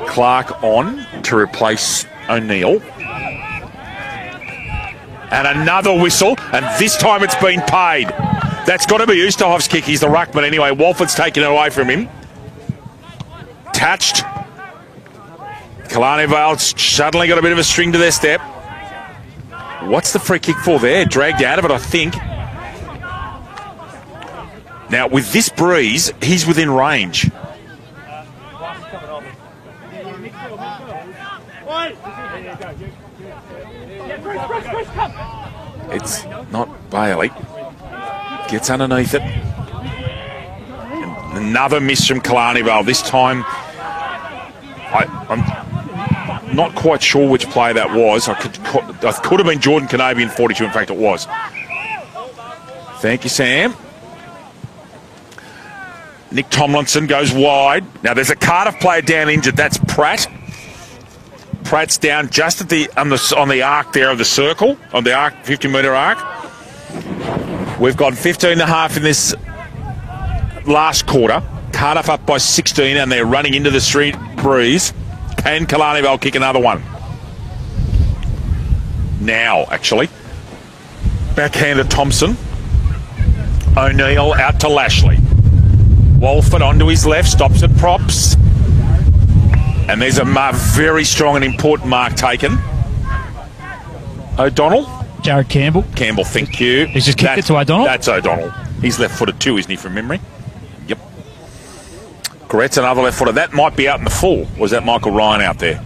Clark on to replace O'Neill. And another whistle, and this time it's been paid. That's got to be Oosterhoff's kick. He's the ruckman anyway. Walford's taken it away from him. Touched. Killarney Vale suddenly got a bit of a string to their step. What's the free kick for there? Dragged out of it, I think. Now, with this breeze, he's within range. It's not Bailey. Gets underneath it. And another miss from Killarney Vale. This time, I'm not quite sure which player that was. I could have been Jordan Canabian 42. In fact, it was. Thank you, Sam. Nick Tomlinson goes wide. Now, there's a Cardiff player down injured. That's Pratt. Pratt's down just at on the arc there of the circle, on the arc, 50-metre arc. We've got 15 and a half in this last quarter. Cardiff up by 16, and they're running into the street breeze. Can Killarney Vale kick another one? Now, actually. Backhander Thompson. O'Neill out to Lashley. Walford onto his left, stops at props. And there's a very strong and important mark taken. O'Donnell? Jared Campbell. Campbell, thank you. He's just kicked it to O'Donnell? That's O'Donnell. He's left-footed too, isn't he, from memory? Yep. Correct, another left-footer. That might be out in the full. Or is that Michael Ryan out there?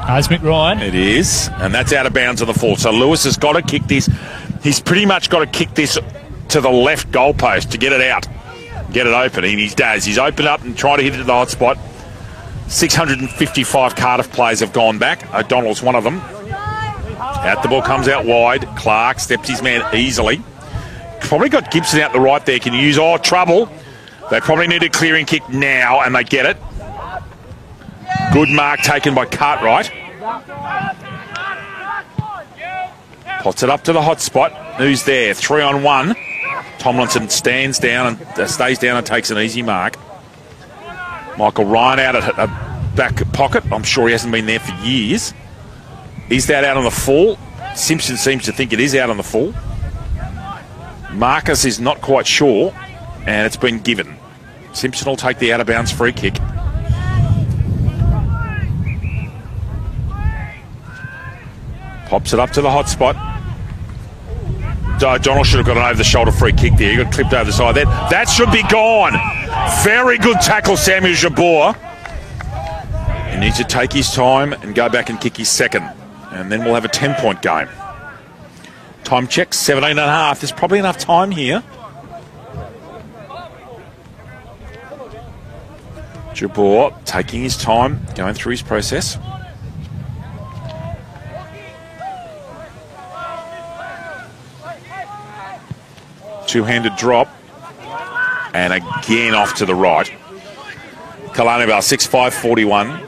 It's Mick Ryan. It is. And that's out of bounds on the full. So Lewis has got to kick this. He's pretty much got to kick this to the left goalpost to get it out. Get it open. And he does. He's opened up and tried to hit it to the hot spot. 655 Cardiff players have gone back. O'Donnell's one of them. Out the ball comes out wide. Clark steps his man easily. Probably got Gibson out the right there. Can use trouble. They probably need a clearing kick now, and they get it. Good mark taken by Cartwright. Pots it up to the hot spot. Who's there? 3-on-1. Tomlinson stands down and stays down and takes an easy mark. Michael Ryan out at a back pocket. I'm sure he hasn't been there for years. Is that out on the full? Simpson seems to think it is out on the full. Marcus is not quite sure, and it's been given. Simpson will take the out-of-bounds free kick. Pops it up to the hot spot. O'Donnell should have got an over-the-shoulder free kick there. He got clipped over the side there. That should be gone. Very good tackle, Samuel Jabor. He needs to take his time and go back and kick his second. And then we'll have a 10-point game. Time check, 17 and a half. There's probably enough time here. Jabor taking his time, going through his process. Two-handed drop. And again off to the right. Killarney Vale 6-5-41.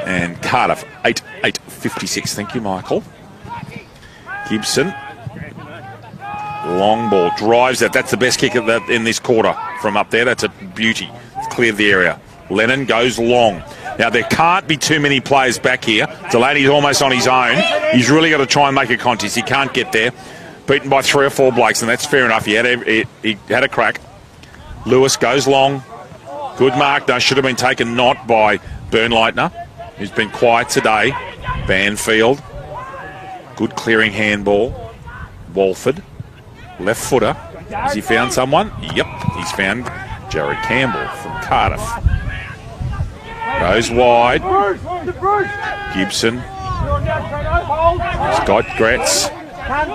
And Cardiff 8-8-56. Thank you, Michael. Gibson. Long ball. Drives that. That's the best kick in this quarter from up there. That's a beauty. It's cleared the area. Lennon goes long. Now, there can't be too many players back here. Delaney's almost on his own. He's really got to try and make a contest. He can't get there. Beaten by 3 or 4 blokes, and that's fair enough. He had a crack. Lewis goes long. Good mark, though. Should have been taken not by Bernleitner, who's been quiet today. Banfield. Good clearing handball. Walford. Left footer. Has he found someone? Yep, he's found Jared Campbell from Cardiff. Goes wide. Gibson. Scott Gretz.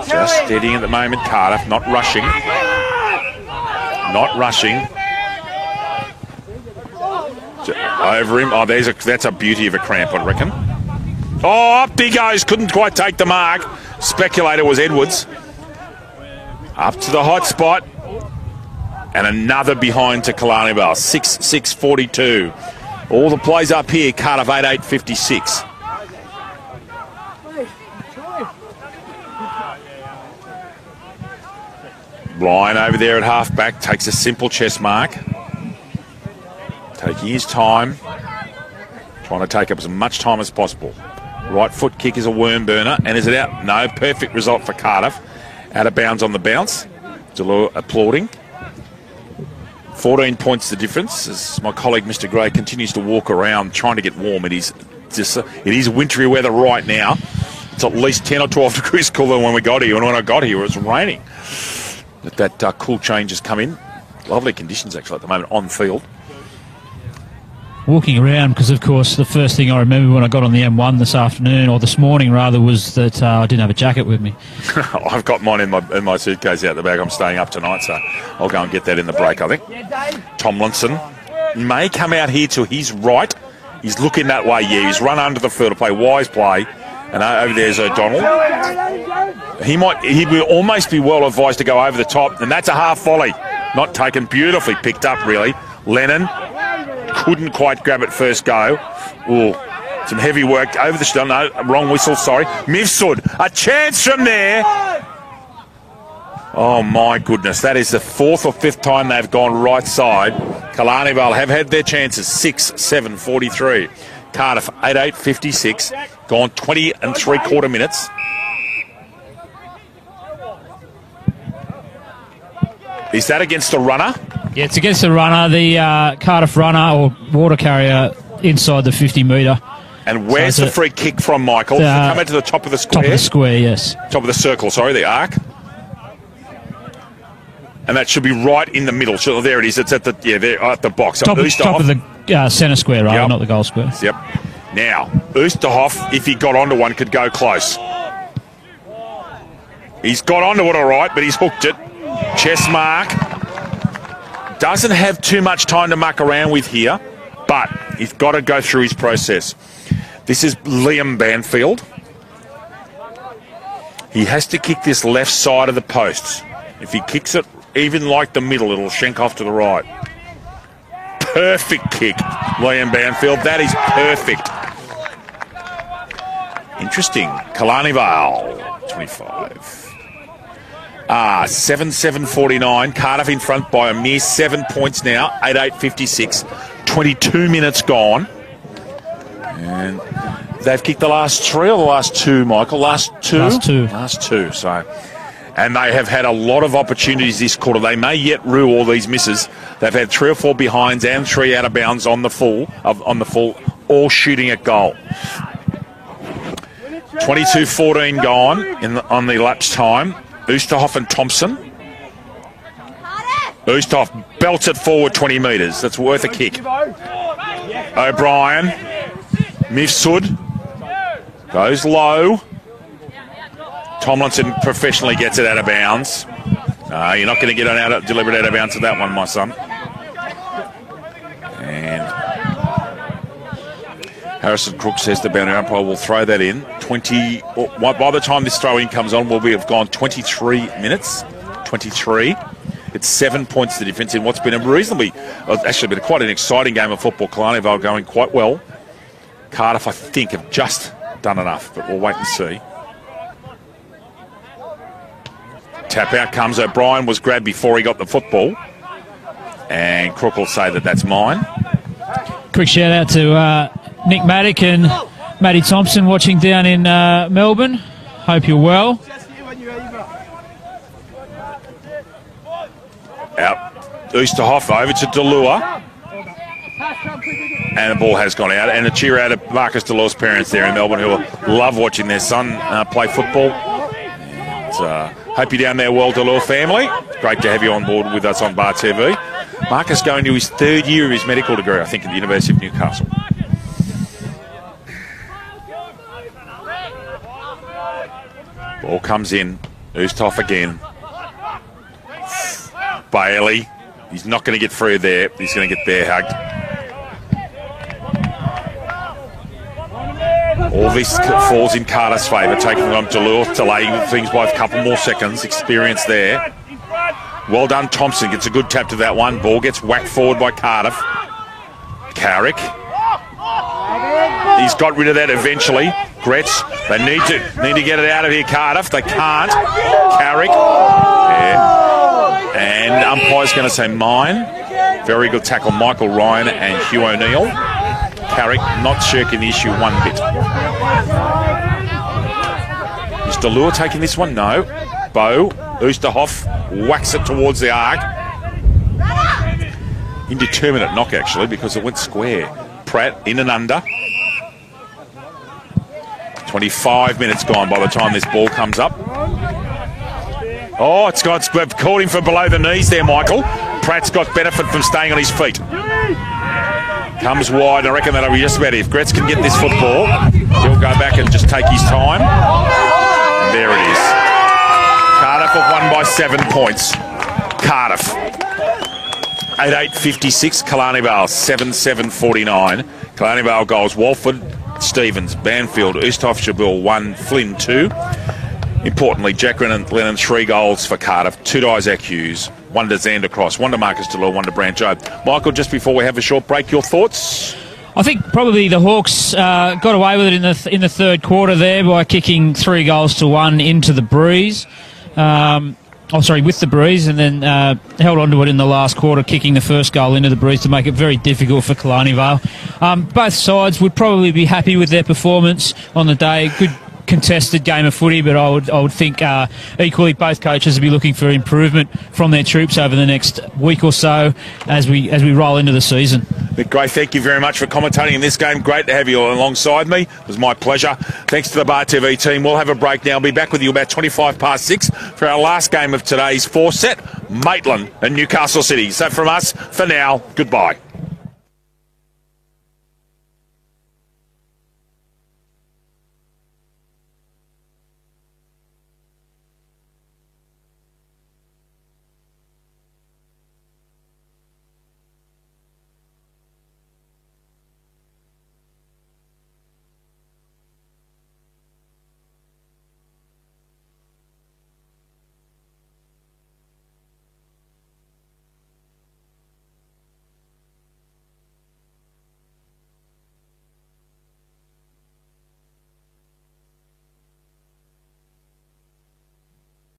Just steadying at the moment. Cardiff not rushing. Not rushing. Over him. Oh, that's a beauty of a cramp, I reckon. Oh, up he goes. Couldn't quite take the mark. Speculator was Edwards. Up to the hot spot. And another behind to Kalani Bell. 6:42. All the plays up here. Cardiff 8:56. Ryan over there at half-back takes a simple chest mark. Taking his time. Trying to take up as much time as possible. Right foot kick is a worm burner. And is it out? No. Perfect result for Cardiff. Out of bounds on the bounce. Delure applauding. 14 points the difference as my colleague Mr. Gray continues to walk around trying to get warm. It is wintry weather right now. It's at least 10 or 12 degrees cooler than when we got here. And when I got here, it was raining. But that cool change has come in. Lovely conditions, actually, at the moment on field. Walking around, because, of course, the first thing I remember when I got on the M1 this afternoon, or this morning, rather, was that I didn't have a jacket with me. I've got mine in my suitcase out the back. I'm staying up tonight, so I'll go and get that in the break, I think. Tomlinson may come out here to his right. He's looking that way, yeah. He's run under the field to play wise play. And over there's O'Donnell. He would almost be well advised to go over the top, and that's a half volley. Not taken, beautifully picked up, really. Lennon couldn't quite grab it first go. Ooh, some heavy work over the stump. No, wrong whistle, sorry. Mifsud, a chance from there. Oh, my goodness. That is the 4th or 5th time they've gone right side. Kalani Vale have had their chances. 6-7-43. Cardiff, 8-8-56. Gone 20 3/4 minutes. Is that against the runner? Yeah, it's against the runner, the Cardiff runner or water carrier inside the 50 metre. And where's the free kick from, Michael? Come into the top of the square? Top of the square, yes. Top of the circle, sorry, the arc. And that should be right in the middle. So there it is. It's at the there at the box. Top of the centre square, right? Yep. Not the goal square. Yep. Now, Oosterhoff, if he got onto one, could go close. He's got onto it all right, but he's hooked it. Chest mark. Doesn't have too much time to muck around with here, but he's got to go through his process. This is Liam Banfield. He has to kick this left side of the posts. If he kicks it even like the middle, it'll shank off to the right. Perfect kick, Liam Banfield. That is perfect. Interesting. Kalani Vale, 25. 7-7-49. Cardiff in front by a mere 7 points now. 8-8-56. 22 minutes gone. And they've kicked the last 3 or the last 2, Michael? Last 2? Last 2. So, and they have had a lot of opportunities this quarter. They may yet rue all these misses. They've had 3 or 4 behinds and 3 out of bounds on the full, all shooting at goal. 22-14 gone on the elapsed time. Oosterhoff and Thompson. Oosterhoff belts it forward 20 metres. That's worth a kick. O'Brien. Mifsud. Goes low. Tomlinson professionally gets it out of bounds. You're not going to get delivered out of bounds to that one, my son. And Harrison Crook says the boundary umpire will throw that in. By the time this throw-in comes on, we have gone 23 minutes. 23. It's 7 points the difference in what's been actually quite an exciting game of football. Kalani Vale going quite well. Cardiff, I think, have just done enough, but we'll wait and see. Tap out comes. O'Brien was grabbed before he got the football. And Crook will say that that's mine. Quick shout out to Nick Maddock and Matty Thompson watching down in Melbourne. Hope you're well. Out. Oosterhoff over to Delua. And the ball has gone out. And a cheer out of Marcus Delua's parents there in Melbourne, who love watching their son play football. And, hope you're down there well, Delua family. Great to have you on board with us on Bar TV. Marcus going to his 3rd year of his medical degree, I think, at the University of Newcastle. Ball comes in. Oosterhoff again. Bailey. He's not going to get through there. He's going to get bear hugged. All this falls in Carter's favour, taking on Delua, delaying things by a couple more seconds. Experience there. Well done, Thompson. Gets a good tap to that one. Ball gets whacked forward by Cardiff. Carrick. He's got rid of that eventually. Gretz. They need to get it out of here, Cardiff. They can't. Carrick. Yeah. And umpire's going to say mine. Very good tackle, Michael Ryan and Hugh O'Neill. Carrick not shirking the issue one bit. Is Delua taking this one? No. Bo. Oosterhoff whacks it towards the arc. Indeterminate knock, actually, because it went square. Pratt in and under. 25 minutes gone by the time this ball comes up. Oh, it's caught him from below the knees there, Michael. Pratt's got benefit from staying on his feet. Comes wide. I reckon that'll be just about it. If Gretz can get this football, he'll go back and just take his time. And there it is. Cardiff have won by 7 points. Cardiff. 8-8-56. Killarney Vale 7-7-49. Killarney Vale goals. Walford, Stevens, Banfield, Oosterhoff, Shabil 1, Flynn 2. Importantly, Jack Lennon 3 goals for Cardiff, 2 to Isaac Hughes, 1 to Xander Cross, 1 to Marcus Delua, 1 to Brant Jobe. Michael, just before we have a short break, your thoughts? I think probably the Hawks got away with it in the third quarter there by kicking 3 goals to 1 into the breeze. With the breeze, and then held on to it in the last quarter, kicking the first goal into the breeze to make it very difficult for Killarney Vale. Both sides would probably be happy with their performance on the day. Good contested game of footy, but I would think equally both coaches would be looking for improvement from their troops over the next week or so as we roll into the season. Mick Gray, thank you very much for commentating in this game. Great to have you alongside me. It was my pleasure. Thanks to the Bar TV team. We'll have a break now. I'll be back with you about 6:25 for our last game of today's 4 set, Maitland and Newcastle City. So from us, for now, goodbye.